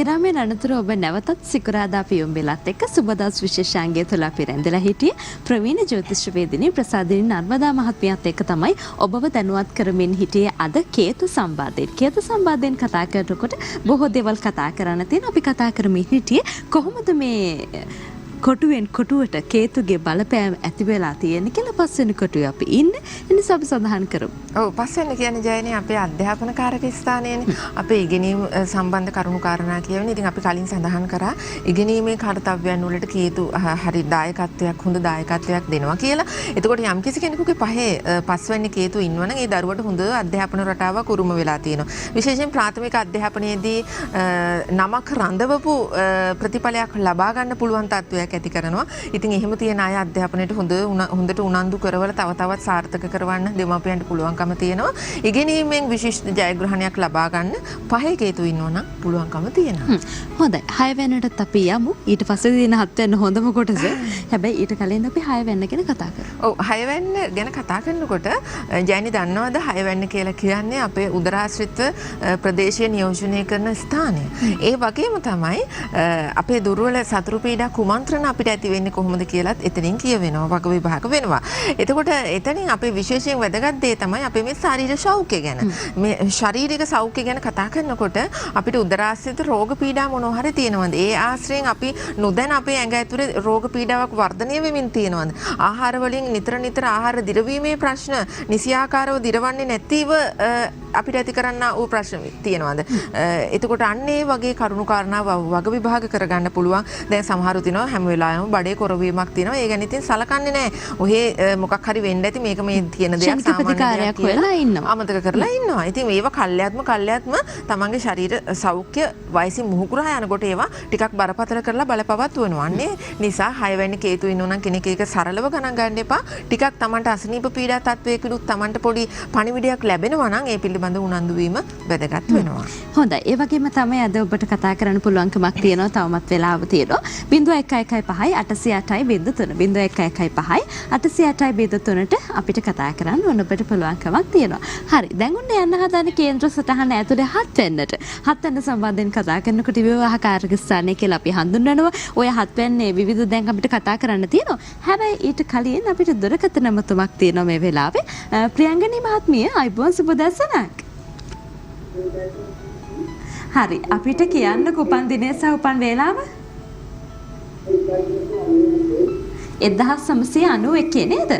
විරාමයෙන් අනතුරු ඔබ නැවතත් සිකුරාදා පියුම්බෙලත් එක්ක සුබදස් විශේෂාංගය තුල අපි රැඳලා හිටියේ. ප්‍රවීණ ජ්‍යොතිෂ්‍යවේදිනී ප්‍රසාදිනී නර්මදා මහත්මියත් එක්ක තමයි ඔබව දැනුවත් කරමින් හිටියේ අද කේතු සම්බන්ධයෙන්. කේතු සම්බන්ධයෙන් කතා කරනකොට බොහෝ දේවල් කතා කරන්න තියෙන. අපි කතා කරමින් හිටියේ කොහොමද මේ කොටුවෙන් කොටුවට කේතුගේ බලපෑම ඇති වෙලා තියෙන කියලා පස්වෙනි කොටුවේ අපි ඉන්නේ. ඒ නිසා අපි සඳහන් කරමු. ඔව් පස්වෙනි කියන්නේ ජයනේ අපේ අධ්‍යාපන කාරක ස්ථානයනේ. අපේ ඉගෙනීම් සම්බන්ධ කරුණු කාරණා කියවනේ. ඉතින් අපි කලින් සඳහන් කරා ඉගෙනීමේ කාර්යයන් වලට කේතු හරි දායකත්වයක් හොඳ දායකත්වයක් දෙනවා කියලා. එතකොට යම් කිසි කෙනෙකුගේ පස්වෙනි කේතු ඉන්නවනම් ඒ දරුවට හොඳ අධ්‍යාපන රටාවක් උරුම වෙලා තියෙනවා. විශේෂයෙන් ප්‍රාථමික අධ්‍යාපනයේදී නමක් රඳවපු ප්‍රතිඵලයක් ලබා ගන්න පුළුවන් තත්ත්වයක් ඇති කරනවා. ඉතින් එහෙම තියෙන අය අධ්‍යාපනයට හොඳට උනන්දු කරවල තව තවත් සාර්ථක කරවන්න දෙමාපියන්ට පුළුවන්කම තියෙනවා. ඉගෙනීමෙන් විශිෂ්ට ජයග්‍රහණයක් ලබා ගන්න පහේ කේතු ඉන්නවනම් පුළුවන්කම තියෙනවා. හොඳයි. 6 වෙනිටත් අපි යමු. ඊට පස්සේ දින 7 වෙනි හොඳම කොටස. හැබැයි ඊට කලින් අපි 6 වෙනි ගැන කතා කරමු. ඔව් 6 වෙනි ගැන කතා කරනකොට ජයනි දන්නවද 6 වෙනි කියලා කියන්නේ අපේ උදරාශ්‍රිත ප්‍රදේශය නියෝජනය කරන ස්ථානය. ඒ වගේම තමයි අපේ දුර්වල සතුරු පීඩා කුමන්ත්‍රණ කරන අපිට ඇති වෙන්නේ කොහොමද කියලාත් එතනින් කියවෙනවා වග විභාග වෙනවා. එතකොට එතනින් අපේ විශේෂයෙන් වැදගත් දේ තමයි අපේ මේ ශාරීරික සෞඛ්‍ය ගැන. මේ ශාරීරික සෞඛ්‍ය ගැන කතා කරනකොට අපිට උදරාශ්‍රිත රෝග පීඩා මොනවා හරි තියෙනවද? ඒ ආශ්‍රයෙන් අපි නොදැන අපේ ඇඟ ඇතුලේ රෝග පීඩාවක් වර්ධනය වෙමින් තියෙනවද? ආහාර වලින් නිතර ආහාර දිරවීමේ ප්‍රශ්න නිසියාකාරව දිරවන්නේ නැතිව අපිට ඇති කරන්න වූ ප්‍රශ්න තියෙනවද? එතකොට අන්න ඒ වගේ කරුණු කාරණා වග විභාග කරගන්න පුළුවන්. දැන් සමහරු තිනවා හැම වෙලාවෙම බඩේ කොරවීමක් තියෙනවා. ඒ ගැන ඉතින් සලකන්නේ නැහැ. ඔහේ මොකක් හරි වෙන්න ඇති මේක මේ තියෙන දෙයක් සාමාන්‍ය දෙයක් වෙලා ඉන්නවා. අමතක කරලා ඉන්නවා. ඉතින් මේව කල්යාත්ම තමන්ගේ ශරීර සෞඛ්‍ය වයසින් මුහුකුරා යනකොට ඒවා ටිකක් බරපතල කරලා බලපවත්වනවා. අන්නේ නිසා 6 වෙනි කේතු ඉන්නෝ නම් කෙනෙක් ඒක සරලව ගණන් ගන්න එපා. ටිකක් තමන්ට අසනීප පීඩා තත්වයකදීත් තමන්ට පොඩි පණිවිඩයක් ලැබෙනවා නම් ඒ පිළිබඳ උනන්දු වීම වැදගත් වෙනවා. හොඳයි. ඒ වගේම තමයි අද ඔබට කතා කරන්න පුළුවන්කමක් තියෙනවා. තවමත් වෙලාව තියෙනවා. 0115 808 0115 808 අපිට කතා කරන්න ඕන ඔබට පුළුවන්කමක් තියෙනවා. හරි. දැන් ඔන්න යන්න හදන කේන්ද්‍ර සටහන ඇතුලේ 7 වෙන්නට. 7 වෙනි සම්බන්ධයෙන් කතා කරනකොට විවාහකාරක ස්ථානය කියලා අපි හඳුන්වනවා. ඔය 7 වෙන්නේ විවිධ දැන් අපිට කතා කරන්න තියෙනවා. හැබැයි ඊට කලින් අපිට දුරකථන නමතුමක් තියෙනවා මේ වෙලාවේ. ප්‍රියංගනී මහත්මිය අයිබෝන් සුබ දැසනක්. හරි. අපිට කියන්න උපන් දිනය සහ උපන් වේලාව? 1991 නේද?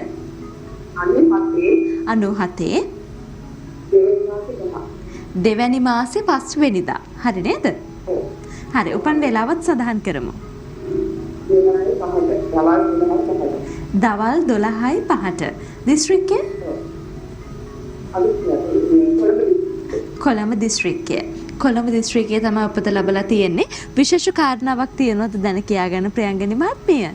97 දෙවැනි මාසේ 5 වෙනිදා. හරි නේද? හරි. උපන් වේලාවත් සඳහන් කරමු. දවල් 12:05ට. දිස්ත්‍රික්කය? කොළඹ දිස්ත්‍රික්කය. කොළඹ දිස්ත්‍රික්කයේ තමයි උපත ලැබලා තියෙන්නේ. විශේෂ කාරණාවක් තියෙනවද දැන කියාගන්න ප්‍රියංගනී මහත්මිය?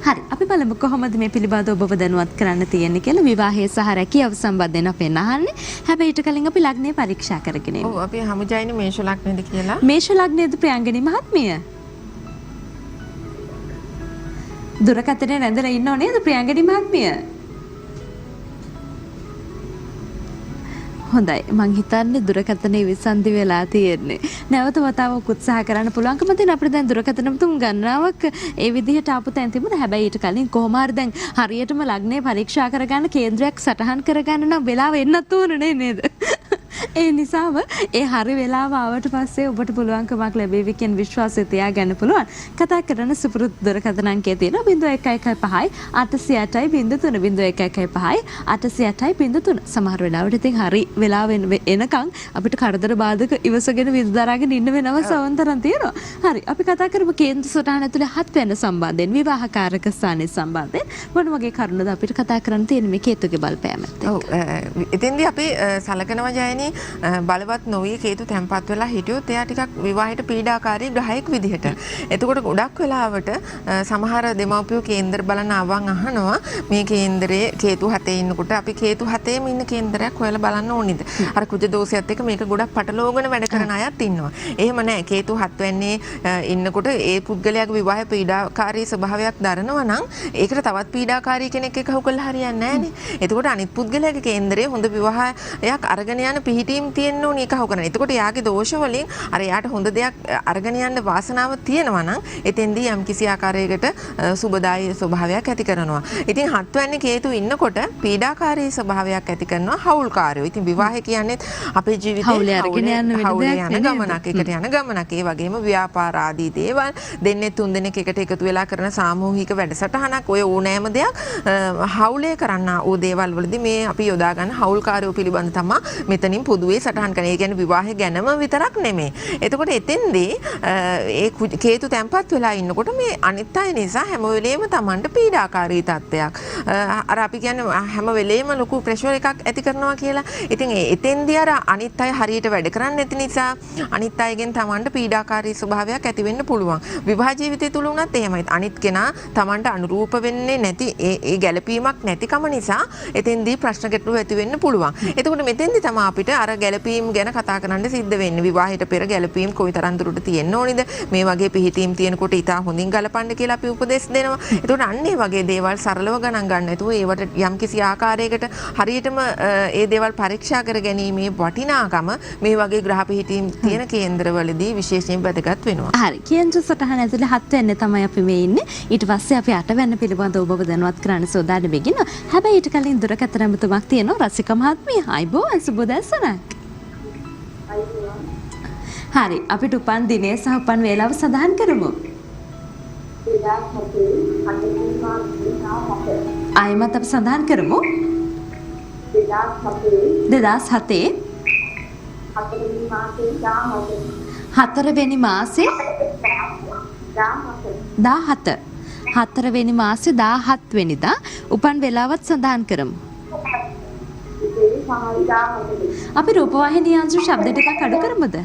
හරි. අපි බලමු කොහොමද මේ පිළිබඳව ඔබව දැනුවත් කරන්න තියෙන්නේ කියලා. විවාහය සහ රැකියාව සම්බන්ධයෙන් අපෙන් අහන්නේ. හැබැයි ඊට කලින් අපි ලග්නය පරීක්ෂා කරගෙන ඉමු. ඔව් අපි හමුජයිනේ මේෂ ලග්නෙද කියලා. මේෂ ලග්නයේද ප්‍රියංගනී මහත්මිය? දුරකථනයේ රැඳලා ඉන්නව නේද ප්‍රියංගනී මහත්මිය? හොඳයි. මං හිතන්නේ දුරකථනයේ විසන්ධි වෙලා තියෙන්නේ. නැවත වතාවක් උත්සාහ කරන්න පුළුවන්කම තියෙන අපිට දැන් දුරකථන තුන් ගණනාවක් ඒ විදිහට ආපු තැන් තිබුණා. හැබැයි ඊට කලින් කොහොම හරි දැන් හරියටම ලග්නේ පරීක්ෂා කරගන්න කේන්ද්‍රයක් සටහන් කරගන්න නම් වෙලාව එන්නත් ඕනේ නේද? ඒ නිසාම ඒ හරි වෙලාව ආවට පස්සේ ඔබට පුළුවන්කමක් ලැබෙවි කියන විශ්වාසය තියාගන්න පුළුවන්. කතා කරන සුපුරුදු දුරකථන අංකය තියෙනවා 0115 808 0115 808 සමහර වෙලාවට ඉතින් හරි වෙලාව එනකන් අපිට කරදර බාධක ඉවසගෙන විඳ දරාගෙන ඉන්න වෙනව සවන්තරන් තියෙනවා. හරි. අපි කතා කරමු කේන්ද්‍ර සටහන ඇතුලේ 7 වෙනි සම්බන්ධයෙන් විවාහකාරක ස්ථානයේ සම්බන්ධයෙන් මොන වගේ කරුණුද අපිට කතා කරන්න තියෙන්නේ මේ කේතුගේ බලපෑම එක්ක. ඔව්. එතෙන්දී අපි සලකනවා ජයනි බලවත් නොවී කේතු තැන්පත් වෙලා හිටියොත් එයා ටිකක් විවාහයට පීඩාකාරී ග්‍රහයෙක් විදිහට. එතකොට ගොඩක් වෙලාවට සමහර දෙමව්පියෝ කේන්දර බලන අවන් අහනවා මේ කේන්දරේ කේතු 7 ඉන්නකොට අපි කේතු 7ෙම ඉන්න කේන්දරයක් හොයලා බලන්න ඕනිද? අර කුජ දෝෂයත් එක්ක මේක ගොඩක් පටලෝගන වැඩ කරන අයත් ඉන්නවා. එහෙම නැහැ. කේතු 7 වෙන්නේ ඉන්නකොට ඒ පුද්ගලයාගේ විවාහ පීඩාකාරී ස්වභාවයක් දරනවා නම් ඒකට තවත් පීඩාකාරී කෙනෙක් එක්ක හුකලා හරියන්නේ නැහනේ. එතකොට අනිත් පුද්ගලයාගේ කේන්දරේ හොඳ විවාහයක් අරගෙන යන පිහිටීම් තියෙන්න ඕනේ එකහව කරන. එතකොට යාගේ දෝෂ වලින් අර යාට හොඳ දෙයක් අරගෙන යන්න වාසනාව තියෙනවා නම් එතෙන්දී යම් කිසි ආකාරයකට සුබදායී ස්වභාවයක් ඇති කරනවා. ඉතින් 7 වෙනි කේතු ඉන්නකොට පීඩාකාරී ස්වභාවයක් ඇති කරනවා හවුල්කාරයෝ. ඉතින් විවාහය කියන්නේ අපේ ජීවිතේ හවුලේ අරගෙන යන ගමනක්, එකට යන ගමනක්. ඒ වගේම ව්‍යාපාර ආදී දේවල් දෙන්නේ තුන් දෙනෙක් එකට එකතු වෙලා කරන සාමූහික වැඩසටහනක්. ඔය ඕනෑම දෙයක් හවුලේ කරන්න ඕ දේවල් වලදී මේ අපි යොදා ගන්න හවුල්කාරයෝ පිළිබඳ තමයි මෙතනින් පොදුවේ සටහන් කරන. ඒ කියන්නේ විවාහය ගැනම විතරක් නෙමෙයි. එතකොට එතෙන්දී ඒ කේතු තැන්පත් වෙලා ඉන්නකොට මේ අනිත් අය නිසා හැම වෙලේම Tamanට පීඩාකාරී තත්ත්වයක්. අර අපි කියන්නේ හැම වෙලේම ලොකු ප්‍රෙෂර් එකක් ඇති කරනවා කියලා. ඉතින් එතෙන්දී අර අනිත් අය හරියට වැඩ කරන්නේ නැති නිසා අනිත් අයගෙන් Tamanට පීඩාකාරී ස්වභාවයක් ඇති වෙන්න පුළුවන්. විවාහ ජීවිතය තුල උනත් එහෙමයි. අනිත් කෙනා Tamanට අනුරූප වෙන්නේ නැති ඒ ගැළපීමක් නැතිකම නිසා එතෙන්දී ප්‍රශ්න ගැටලු ඇති වෙන්න පුළුවන්. එතකොට මෙතෙන්දී තමයි අපිට අර ගැළපීම් ගැන කතා කරන්න සිද්ධ වෙන්නේ. විවාහයට පෙර ගැළපීම් කොයිතරම් දුරට තියෙන්න ඕනේද? මේ වගේ පිහිටීම් තියෙනකොට ඉතා හොඳින් ගලපන්න කියලා අපි උපදෙස් දෙනවා. ඒතකොට අන්න ඒ වගේ දේවල් සරලව ගණන් ගන්න. ඒතකොට ඒවට යම්කිසි ආකාරයකට හරියටම ඒ දේවල් පරීක්ෂා කර ගැනීමේ වටිනාකම මේ වගේ ග්‍රහ පිහිටීම් තියෙන කේන්ද්‍රවලදී විශේෂයෙන් වැදගත් වෙනවා. හරි. කේන්ද්‍ර සටහන ඇතුලේ 7 වෙනි තමයි අපි මේ ඉන්නේ. ඊට පස්සේ අපි 8 වෙනි පිළිබඳව ඔබව දැනුවත් කරන්න සෝදානම් වෙගෙන. හැබැයි ඊට කලින් දුරකථන නම්බරක් තියෙනවා රසික මහත්මිය. ආයිබෝවන් සුබ දැසනක්. හරි. අපිට උපන් දිනය සහ උපන් වේලාව සඳහන් කරමු. ආයිමත් අපි සඳහන් කරමු. 2007 4 වෙනි මාසේ 17 4 වෙනි මාසේ 17 වෙනිදා උපන් වේලාවත් සඳහන් කරමු. අපි රූපවාහිනී යන්ත්‍ර ශබ්ද ටිකක් අඩු කරමුද?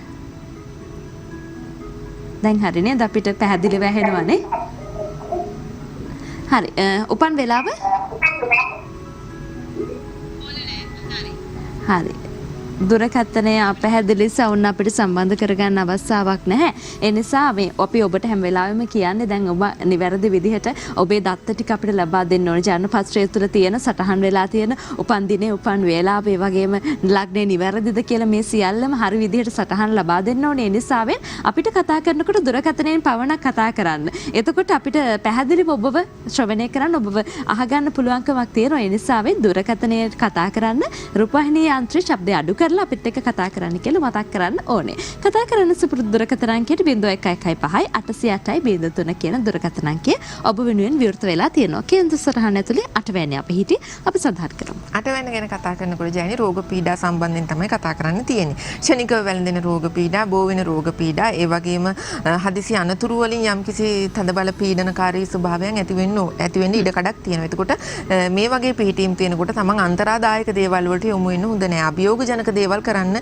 දැන් හරි නේද? අපිට පැහැදිලිව ඇහෙනවනේ. හරි. උපන් වේලාව? හරි. දුරකථනය අපැහැදිලි සවුන් අපිට සම්බන්ධ කරගන්න අවස්ථාවක් නැහැ. ඒ නිසා මේ අපි ඔබට හැම වෙලාවෙම කියන්නේ දැන් ඔබ නිවැරදි විදිහට ඔබේ දත්ත ටික අපිට ලබා දෙන්න ඕනේ. ජනන පත්‍රය තුළ තියෙන සටහන් වෙලා තියෙන උපන් දිනේ උපන් වේලාව ඒ වගේම ලග්නේ නිවැරදිද කියලා මේ සියල්ලම හරි විදිහට සටහන් ලබා දෙන්න ඕනේ. ඒ නිසාවෙන් අපිට කතා කරනකොට දුරකථනයෙන් පවණක් කතා කරන්න. එතකොට අපිට පැහැදිලිව ඔබව ශ්‍රවණය කරන්න ඔබව අහගන්න පුළුවන්කමක් තියෙනවා. ඒ නිසාවෙන් දුරකථනයේ කතා කරන්න රූපවාහිනී යන්ත්‍රයේ ශබ්දය අඩු කරලා අපිත් එක්ක කතා කරන්න කියලා මතක් කරන්න ඕනේ. කතා කරන්න සුපුරුදු දුරකථන අංකයට 0115 808 03 කියන දුරකථන අංකය ඔබ වෙනුවෙන් විවෘත වෙලා තියෙනවා. කේන්ද්‍ර සටහන ඇතුලේ 8 වෙනි අපි හිටි අපි සඳහන් කරමු. 8 වෙනි ගැන කතා කරනකොට ජයනි රෝග පීඩා සම්බන්ධයෙන් තමයි කතා කරන්න තියෙන්නේ. ක්ෂණිකව වැළඳෙන රෝග පීඩා, බෝ වෙන රෝග පීඩා, ඒ වගේම හදිසි අනතුරු වලින් යම්කිසි තදබල පීඩනකාරී ස්වභාවයන් ඇති වෙන්න ඉඩ කඩක් තියෙනවා. එතකොට මේ වගේ පිහිටීම් තියෙනකොට තමන් අන්තරාදායක දේවල් වලට යොමු වෙන්න හොඳ නැහැ. අභියෝගජනක දේවල් කරන්න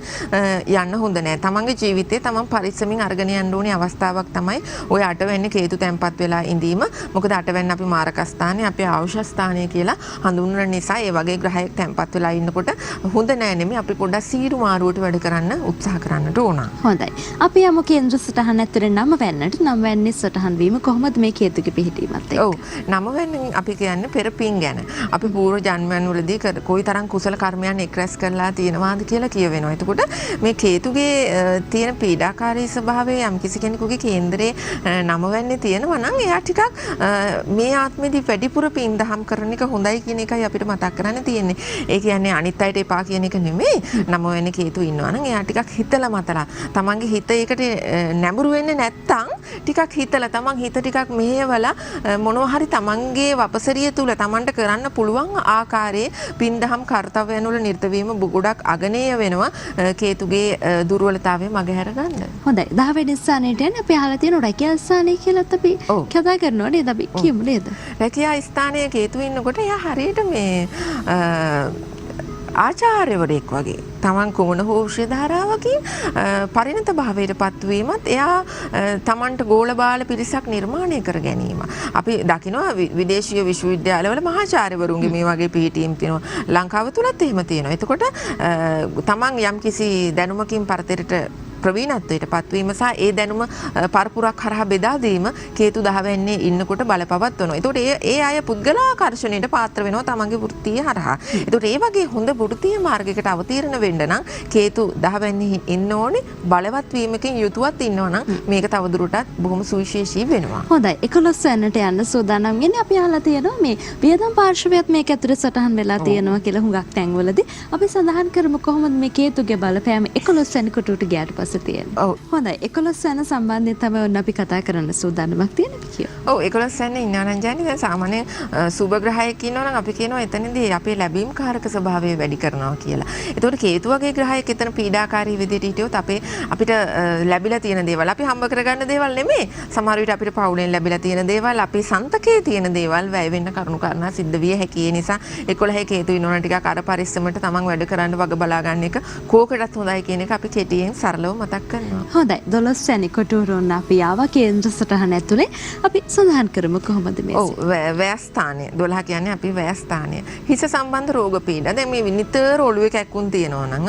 යන්න හොඳ නැහැ. තමන්ගේ ජීවිතේ තමන් පරිස්සමින් අරගෙන යන්න ඕනේ අවස්ථාවක් තමයි ඔය 8 වෙනි කේතු තැන්පත් වෙලා ඉඳීම. මොකද 8 වෙනි අපි මාරක ස්ථානය, අපේ ආයුෂ ස්ථානය කියලා හඳුන්වන නිසා ඒ වගේ ග්‍රහයක් තැන්පත් වෙලා ඉන්නකොට හොඳ නැහැ නෙමෙයි. අපි පොඩ්ඩක් සීරු මාරුවට වැඩ කරන්න උත්සාහ කරන්නට ඕන. හොඳයි. අපි යමු කේන්ද්‍ර සටහන ඇතුලේ 9 වෙනිට 9 වෙනි සටහන් වීම කොහොමද මේ කේතුගේ පිහිටීමත් එක්ක? ඔව්. 9 වෙනි අපි කියන්නේ පෙර පින් ගැන. අපි පූර්ව ජන්මයන් වලදී කොයිතරම් කුසල කර්මයන් එක්රැස් කරලා තියෙනවාද කියලා කියවෙනවා. එතකොට මේ කේතුගේ තියෙන පීඩාකාරී ස්වභාවය යම් කිසි කෙනෙකුගේ කේන්දරේ 9 වෙන්නේ තියෙනවා නම් එයා ටිකක් මේ ආත්මෙදී වැඩිපුර පින් දහම් කරන එක හොඳයි කියන එකයි අපිට මතක් කරන්න තියෙන්නේ. ඒ කියන්නේ අනිත් අයට එපා කියන එක නෙමෙයි. 9 වෙනි කේතු ඉන්නවා නම් එයා ටිකක් හිතලා මතලා තමන්ගේ හිත ඒකට නැඹුරු වෙන්නේ නැත්තම් ටිකක් හිතලා තමන් හිත ටිකක් මෙහෙवला මොනවා හරි තමන්ගේ වපසරිය තුල තමන්ට කරන්න පුළුවන් ආකාරයේ පින් දහම් කාර්යයන් වල නිරත වීම ගොඩක් අගනේය වෙනවා කේතුගේ දුර්වලතාවය මගහැර ගන්න. හොඳයි. 10 වෙනි ස්ථානයට යන අපි අහලා තියෙන රැකියා ස්ථානය කියලාත් අපි කතා කරනවා නේද? අපි කියමු නේද? රැකියා ස්ථානයේ කේතු ඉන්නකොට එයා හරියට මේ ආචාර්යවරයෙක් වගේ තමන් කුමන හෝ ශ්‍රී ධාරාවකින් පරිණත භාවයට පත්වීමත් එයා තමන්ට ගෝල බාල පිරිසක් නිර්මාණය කර ගැනීම. අපි දකිනවා විදේශීය විශ්වවිද්‍යාලවල මහාචාර්යවරුන්ගේ මේ වගේ පිහිටීම් තියෙනවා. ලංකාව තුලත් එහෙම තියෙනවා. එතකොට තමන් යම්කිසි දැනුමකින් පරතරයට ප්‍රවීණත්වයට පත්වීම සහ ඒ දැනුම පරපුරක් හරහා බෙදා දීම කේතු 10 වෙන්නේ ඉන්නකොට බලපවත්වනවා. ඒතකොට ඒ අය පුද්ගලාකර්ෂණයට පාත්‍ර වෙනවා තමන්ගේ වෘත්තිය හරහා. ඒතකොට ඒ වගේ හොඳ වෘත්තීය මාර්ගයකට අවතීර්ණ වෙන්න නම් කේතු 10 වෙන්නේ ඉන්න ඕනේ. බලවත් වීමකින් යුතුවත් ඉන්නවා නම් මේක තවදුරටත් බොහොම සුවිශේෂී වෙනවා. හොඳයි. 11 වෙනිට යන්න සූදානම් වෙන්නේ අපි අහලා තියෙනවා මේ වියදම් පාර්ශවයත් මේක ඇතුලේ සටහන් වෙලා තියෙනවා කියලා හුඟක් තැන්වලදී අපි සඳහන් කරමු කොහොමද මේ කේතුගේ බලපෑම 11 වෙනි කොටුවට ගියාට පස්සේ තියෙනවා. ඔව්. හොඳයි. 11 වෙනි සම්බන්ධයෙන් තමයි ඔන්න අපි කතා කරන්න සූදානම්ක් තියෙන්නේ කියලා. ඔව් 11 වෙනි ඉන්නවා නම් ජානි දැන් සාමාන්‍යයෙන් සුබ ග්‍රහයක් ඉන්නවා නම් අපි කියනවා එතනදී අපේ ලැබීම් කාරක ස්වභාවය වැඩි කරනවා කියලා. ඒතකොට කේතු වගේ ග්‍රහයක් එතන පීඩාකාරී විදිහට හිටියොත් අපිට ලැබිලා තියෙන දේවල් අපි හම්බ කරගන්න දේවල් නෙමෙයි. සමහර විට අපිට පවුලෙන් ලැබිලා තියෙන දේවල් අපේ සන්තකයේ තියෙන දේවල් වැය වෙන්න කරුණු කාරණා සිද්ධ විය හැකි. ඒ නිසා 11 කේතු ඉන්නවනම් ටිකක් අර පරිස්සමට තමන් වැඩ කරන්න වග බලා ගන්න එක කෝකටත් හොඳයි කියන එක අපි කෙටියෙන් සරලව මතක් කරනවා. හොඳයි 12 වැනි කොටුරුන් අපි ආවා කේන්ද්‍ර සටහන ඇතුලේ අපි සඳහන් කරමු කොහොමද මේ ඔව් ව්‍යස්ථානය 12 කියන්නේ අපි ව්‍යස්ථානය හිස සම්බන්ධ රෝග පීඩා දැන් මේ නිතර ඔළුවේ කැක්කුම් තියෙනවා නම්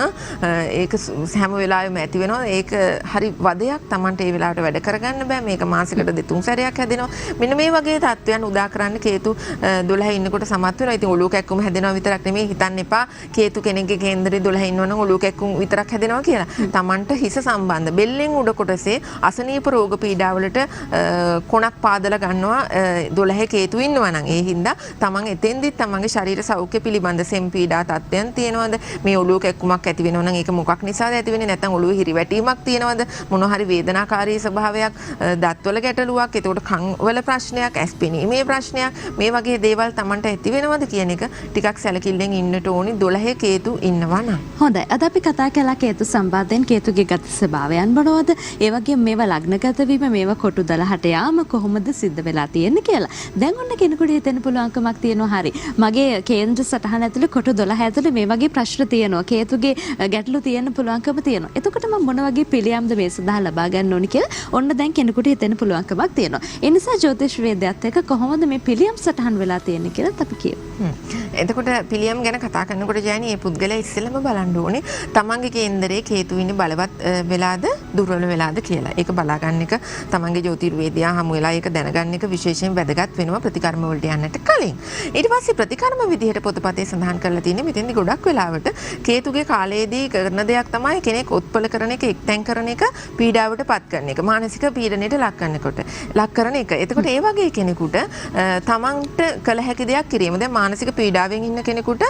ඒක හැම වෙලාවෙම ඇති වෙනවා ඒක හරි වදයක් Tamanට ඒ වෙලාවට වැඩ කරගන්න බෑ මේක මාසෙකට දෙතුන් සැරයක් හැදෙනවා මෙන්න මේ වගේ තත්ත්වයන් උදා කරන්න කේතු 12 ඉන්නකොට සමත් වෙනවා ඉතින් ඔළුව කැක්කුම් හැදෙනවා විතරක් නෙමෙයි හිතන්න එපා කේතු කෙනෙක්ගේ කේන්දරේ 12 ඉන්නවනම් ඔළුව කැක්කුම් විතරක් හැදෙනවා කියලා Tamanට හිස සම්බන්ධ බෙල්ලෙන් උඩ කොටසේ අසනීප රෝග පීඩාවලට කොනක් පාදලා ගන්නවා 12 කේතු ඉන්නවා නම් ඒ හින්දා තමන් එතෙන්දිත් තමන්ගේ ශරීර සෞඛ්‍ය පිළිබඳ සෙම් පීඩා තත්ත්වයන් තියෙනවද මේ ඔළුව කැක්කුමක් ඇති වෙනවා නම් ඒක මොකක් නිසාද ඇති වෙන්නේ නැත්නම් ඔළුවේ හිරිවැටීමක් තියෙනවද මොන හරි වේදනාකාරී ස්වභාවයක් දත්වල ගැටලුවක් එතකොට කන් වල ප්‍රශ්නයක් ඇස් පෙනීමේ ප්‍රශ්නයක් මේ වගේ දේවල් තමන්ට ඇති වෙනවද කියන එක ටිකක් සැලකිල්ලෙන් ඉන්නට ඕනි 12 කේතු ඉන්නවා නම් හොඳයි අද අපි කතා කළා කේතු සම්බන්ධයෙන් කේතුගේ ගත ස්වභාවයන් මොනවද ඒ වගේම මේවා ලග්නගත වීම මේවා කොටු 12ට යාම කොහොමද සිද්ධ වෙලා තියෙන්නේ කියලා දැන් ඔන්න කෙනෙකුට හිතෙන්න පුළුවන්කමක් තියෙනවා හරි මගේ කේන්ද්‍ර සටහන ඇතුලේ කොටු 12 ඇතුලේ මේ වගේ ප්‍රශ්න තියෙනවා කේතුගේ ගැටලු තියෙන්න පුළුවන්කම තියෙනවා එතකොට මම මොන වගේ පිළියම්ද මේ සඳහා ලබා ගන්න ඕනි කියලා ඔන්න දැන් කෙනෙකුට හිතෙන්න පුළුවන්කමක් තියෙනවා ඒ නිසා ජ්‍යොතිෂ වේදයත් එක්ක කොහොමද මේ පිළියම් සටහන් වෙලා තියෙන්නේ කියලා අපි කියමු එතකොට පිළියම් ගැන කතා කරනකොට ජයනි මේ පුද්ගලයා ඉස්සෙල්ලම බලන්න ඕනේ තමන්ගේ කේන්දරේ කේතු ඉන්නේ බලවත් වෙලාද දුර්වල වෙලාද කියලා ඒක බලා ගන්න එක තමන්ගේ ජ්‍යොතිර්වේදයා හමු වෙලා ඒක දැනගන්න එක විශේෂයෙන් වැදගත් වෙනවා ප්‍රතිකර්ම වලට යන්නට කලින්. ඊට පස්සේ ප්‍රතිකර්ම විදිහට පොතපතේ සඳහන් කරලා තියෙන්නේ මෙතෙන්දි ගොඩක් වෙලාවට කේතුගේ කාලයේදී කරන දෙයක් තමයි කෙනෙක් උත්පල කරන එක එක්තැන් කරන එක පීඩාවට පත් කරන එක මානසික පීඩනයට ලක් කරන එක. එතකොට ඒ වගේ කෙනෙකුට තමන්ට කළ හැකි දෙයක් කිරීම. දැන් මානසික පීඩාවෙන් ඉන්න කෙනෙකුට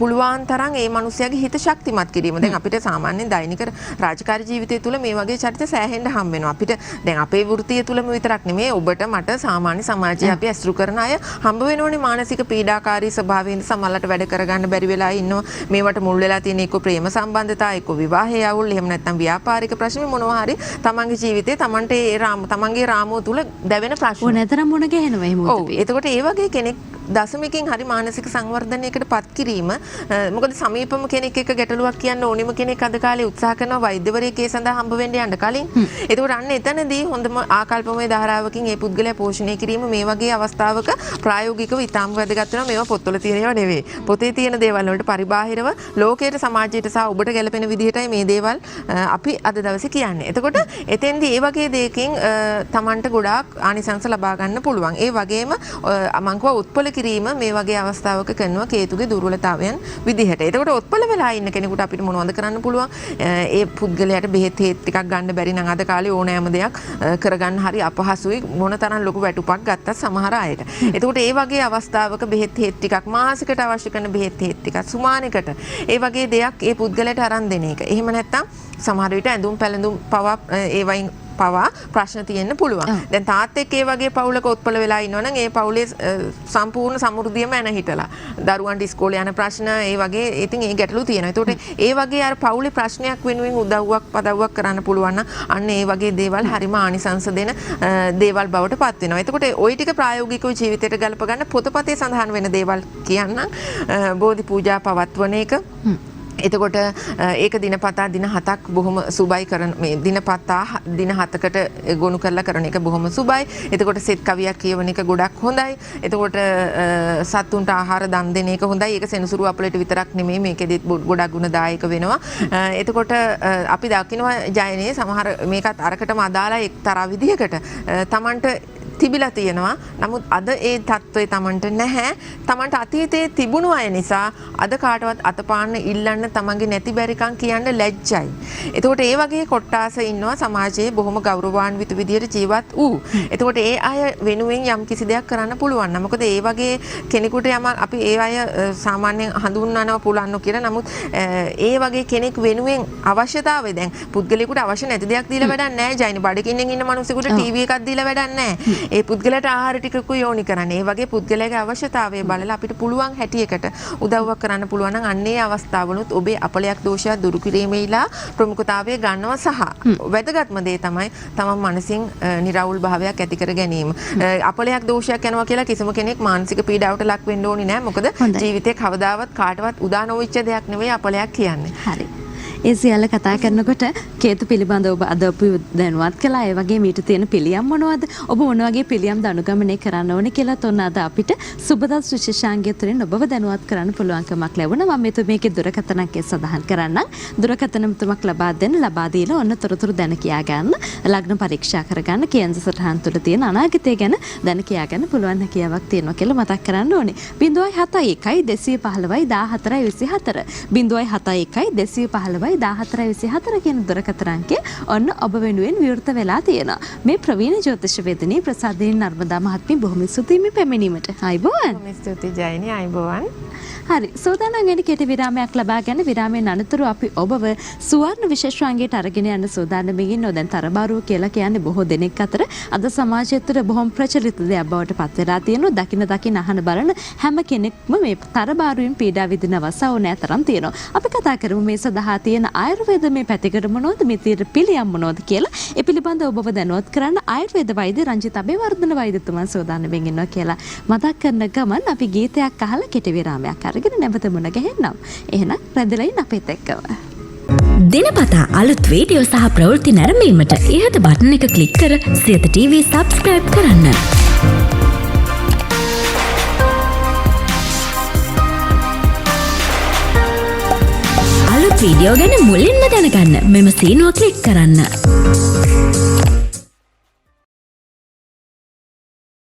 පුළුවන් තරම් ඒ මනුස්සයාගේ හිත ශක්තිමත් කිරීම. දැන් අපිට සාමාන්‍යයෙන් දෛනික රාජකාරී ජීවිතය තුළ මේ වගේ චරිත සෑහෙන්න හම් වෙනවා. අපිට දැන් අපේ වෘත්තිය තුළම විතරක් නෙමෙයි ඔබට මට සාමාන්‍ය සමාජයේ අපි ඇසුරු කරන අය හම්බ වෙනෝනේ මානසික පීඩාකාරී ස්වභාවයෙන් සමහරවිට වැඩ කරගන්න බැරි වෙලා ඉන්නවා මේවට මුල් වෙලා තියෙන එක්ක ප්‍රේම සම්බන්ධතා එක්ක විවාහය අවුල් එහෙම නැත්නම් ව්‍යාපාරික ප්‍රශ්න මොනවා හරි තමන්ගේ ජීවිතේ තමන්ට තමන්ගේ රාමුව තුල දැවෙන ප්‍රශ්න ඕනතරම් මොන ගහනවා එහෙම ඔව් එතකොට ඒ වගේ කෙනෙක් දශමිකින් හරි මානසික සංවර්ධනයකට පත් කිරීම මොකද සමීපම කෙනෙක් එක්ක ගැටලුවක් කියන්න ඕනිම කෙනෙක් අද කාලේ උත්සාහ කරනවා වෛද්‍යවරයෙක් ඒ සඳහා හම්බ වෙන්න යන්න කලින් එතකොට අන්න එතනදී හොඳම ආකල්පමය ධාරාවකින් මේ පුද්ගලයා පෝෂණය කිරීම මේ වගේ අවස්ථාවක ප්‍රායෝගිකව ඉතාම වැදගත් වෙනවා මේවා පොත්වල තියෙනව නෙවෙයි පොතේ තියෙන දේවල් වලට පරිබාහිරව ලෝකයට සමාජයට සහ ඔබට ගැලපෙන විදිහටයි මේ දේවල් අපි අද දවසේ කියන්නේ. එතකොට එතෙන්දී ඒ වගේ දෙයකින් Tamanට ගොඩාක් ආනිසංස ලබා ගන්න පුළුවන්. ඒ වගේම මම කිව්වා උත්පල කිරීම මේ වගේ අවස්ථාවක කරනවා කේතුගේ දුර්වලතාවයන් විදිහට. එතකොට උත්පල වෙලා ඉන්න කෙනෙකුට අපිට මොනවද කරන්න පුළුවන්? ඒ පුද්ගලයාට බෙහෙත් ටිකක් ගන්න බැරි නම් අද කාලේ ඕනෑම දෙයක් කරගන්න හරි අපහසුයි මොන තරම් ලොකු වැටුපක් ගත්තත් සමහර අයට. එතකොට ඒ වගේ අවස්ථාවක බෙහෙත් ටිකක් මාසෙකට අවශ්‍ය කරන බෙහෙත් ටිකක් සුමානෙකට ඒ වගේ දෙයක් ඒ පුද්ගලයාට අරන් දෙන එක. එහෙම නැත්නම් සමහර විට ඇඳුම් පැළඳුම් පවා ඒ වයින් පවා ප්‍රශ්න තියෙන්න පුළුවන්. දැන් තාත්තෙක් ඒ වගේ පවුලක උත්පල වෙලා ඉන්නවනම් ඒ පවුලේ සම්පූර්ණ සමෘද්ධියම එන හිටලා. දරුවන්ට ඉස්කෝලේ යන ප්‍රශ්න ඒ වගේ ඉතින් ඒ ගැටලු තියෙනවා. ඒතකොට ඒ වගේ අර පවුලේ ප්‍රශ්නයක් වෙනුවෙන් උදව්වක් පදව්වක් කරන්න පුළුවන් නම් අන්න ඒ වගේ දේවල් හරිම ආනිසංස දෙන දේවල් බවට පත් වෙනවා. එතකොට ওই ටික ප්‍රායෝගිකව ජීවිතයට ගලප ගන්න පොතපතේ සඳහන් වෙන දේවල් කියන්නම්. බෝධි පූජා පවත්වන එක එතකොට ඒක දිනපතා දින 7ක් බොහොම සුබයි කරන මේ දිනපතා දින 7කට ගොනු කරලා කරන එක බොහොම සුබයි. එතකොට සෙත් කවියක් කියවන එක ගොඩක් හොඳයි. එතකොට සත්තුන්ට ආහාර දන් දෙන එක හොඳයි. ඒක සෙනසුරු අපලට විතරක් නෙමෙයි මේකෙදිත් ගොඩක් ගුණදායක වෙනවා. එතකොට අපි දකිනවා ජයනේ සමහර මේකත් අරකටම අදාළයි එක්තරා විදිහකට Tamanට තිබිලා තියෙනවා. නමුත් අද ඒ තත්ත්වය Tamanට නැහැ. Tamanට අතීතයේ තිබුණු අය නිසා අද කාටවත් අතපාන්න ඉල්ලන්න Tamanගේ නැති බැරිකම් කියන්න ලැජ්ජයි. එතකොට ඒ වගේ කොට්ටාස ඉන්නවා සමාජයේ බොහොම ගෞරවාන්විත විදියට ජීවත් වූ. එතකොට ඒ අය වෙනුවෙන් යම් කිසි දෙයක් කරන්න පුළුවන්. මොකද ඒ වගේ කෙනෙකුට යමක් අපි ඒ අය සාමාන්‍යයෙන් හඳුන්වනවා පුළුවන් කියලා. නමුත් ඒ වගේ කෙනෙක් වෙනුවෙන් අවශ්‍යතාවය දැන් පුද්ගලයෙකුට අවශ්‍ය නැති දෙයක් දීලා වැඩක් නැහැ. ජයිනි බඩගින්නෙන් ඉන්න මිනිසෙකුට ටීවී එකක් දීලා වැඩක් නැහැ. ඒ පුද්ගලයාට ආහාර ටිකකුයි යෝනි කරන්න. ඒ වගේ පුද්ගලයාගේ අවශ්‍යතාවය බලලා අපිට පුළුවන් හැටියකට උදව්වක් කරන්න පුළුවන් නම් අන්නේ අවස්ථාවලුත් ඔබේ අපලයක් දෝෂයක් දුරු කිරීමේලා ප්‍රමුඛතාවය ගන්නවා සහ වැදගත්ම දේ තමයි තමන් මනසින් නිරවුල් භාවයක් ඇති කර ගැනීම. අපලයක් දෝෂයක් යනවා කියලා කිසිම කෙනෙක් මානසික පීඩාවට ලක් වෙන්න ඕනේ නැහැ. මොකද ජීවිතේ කවදාවත් කාටවත් උදා නොවිච්ච දෙයක් නෙවෙයි අපලයක් කියන්නේ. හරි. ඒ සියල්ල කතා කරනකොට කේතු පිළිබඳව ඔබ අද අපි දැනුවත් කළා. ඒ වගේ මීට තියෙන පිළියම් මොනවද? ඔබ මොන වගේ පිළියම්ද අනුගමනය කරන්න ඕනේ කියලා තොන්න අද අපිට සුබදත් විශේෂාංගය තුළින් ඔබව දැනුවත් කරන්න පුළුවන්කමක් ලැබුණා. මම මේකේ දුරකථනක් සඳහන් කරන්නම්. දුරකථන තුමක් ලබා දීලා ඔන්න තොරතුරු දැන කියා ගන්න, ලග්න පරීක්ෂා කරගන්න, කේන්ද්‍ර සටහන් තුළ තියෙන අනාගතය ගැන දැන කියා ගන්න පුළුවන් හැකියාවක් තියෙනවා කියලා මතක් කරන්න ඕනේ. 071 215 14 24 071 215 14 කියන දුරකථන අංකය ඔන්න ඔබ වෙනුවෙන් විවෘත වෙලා තියෙනවා. මේ ප්‍රවීණ ජ්‍යොතිෂ වේදිනී ප්‍රසාදිනී නර්මදා මහත්මිය බොහොම ස්තුතියි මේ පැමිණීමට. ආයිබෝවන්. බොහොම ස්තුතියි ජයනි. ආයිබෝවන්. හරි, සෝදානම් වෙන කෙටි විරාමයක් ලබාගෙන විරාමයෙන් අනතුරු අපි ඔබව සුවර්ණ විශේෂාංගයට අරගෙන යන්න සූදානම් ඉන්නවා. දැන් තරබාරුව කියලා කියන්නේ බොහෝ දෙනෙක් අතර අද සමාජය තුළ බොහොම ප්‍රචලිත දෙයක් බවට පත් වෙලා තියෙනවා. දකින අහන බලන හැම කෙනෙක්ම මේ තරබාරුවෙන් පීඩා විඳිනවස ඕනෑ තරම් තියෙනවා. අපි කතා කරමු මේ සඳහා තියෙන ආයුර්වේද මේ පැතිකඩ මොනවද, මේ තියෙන පිළියම් මොනවද කියලා. ඒ පිළිබඳව ඔබව දැනුවත් කරන්න ආයුර්වේද වෛද්‍ය රංජිත අබේවර්ධන වෛද්‍යතුමන් සූදානම් ඉන්නවා කියලා මතක් කරන ගමන් අපි ගීතයක් අහලා කෙටි විරාමයක් අරගෙන නැවත මුණ ගැහෙන්නම්. එහෙනම් රැඳිලා ඉන්න අපිත් එක්කම. දිනපතා අලුත් වීඩියෝ සහ ප්‍රවෘත්ති නැරඹීමට ඉහත බටන් එක ක්ලික් කර සියත TV සබ්ස්ක්‍රයිබ් කරන්න. අලුත් වීඩියෝ ගැන මුලින්ම දැනගන්න මෙම සීනුව ක්ලික් කරන්න.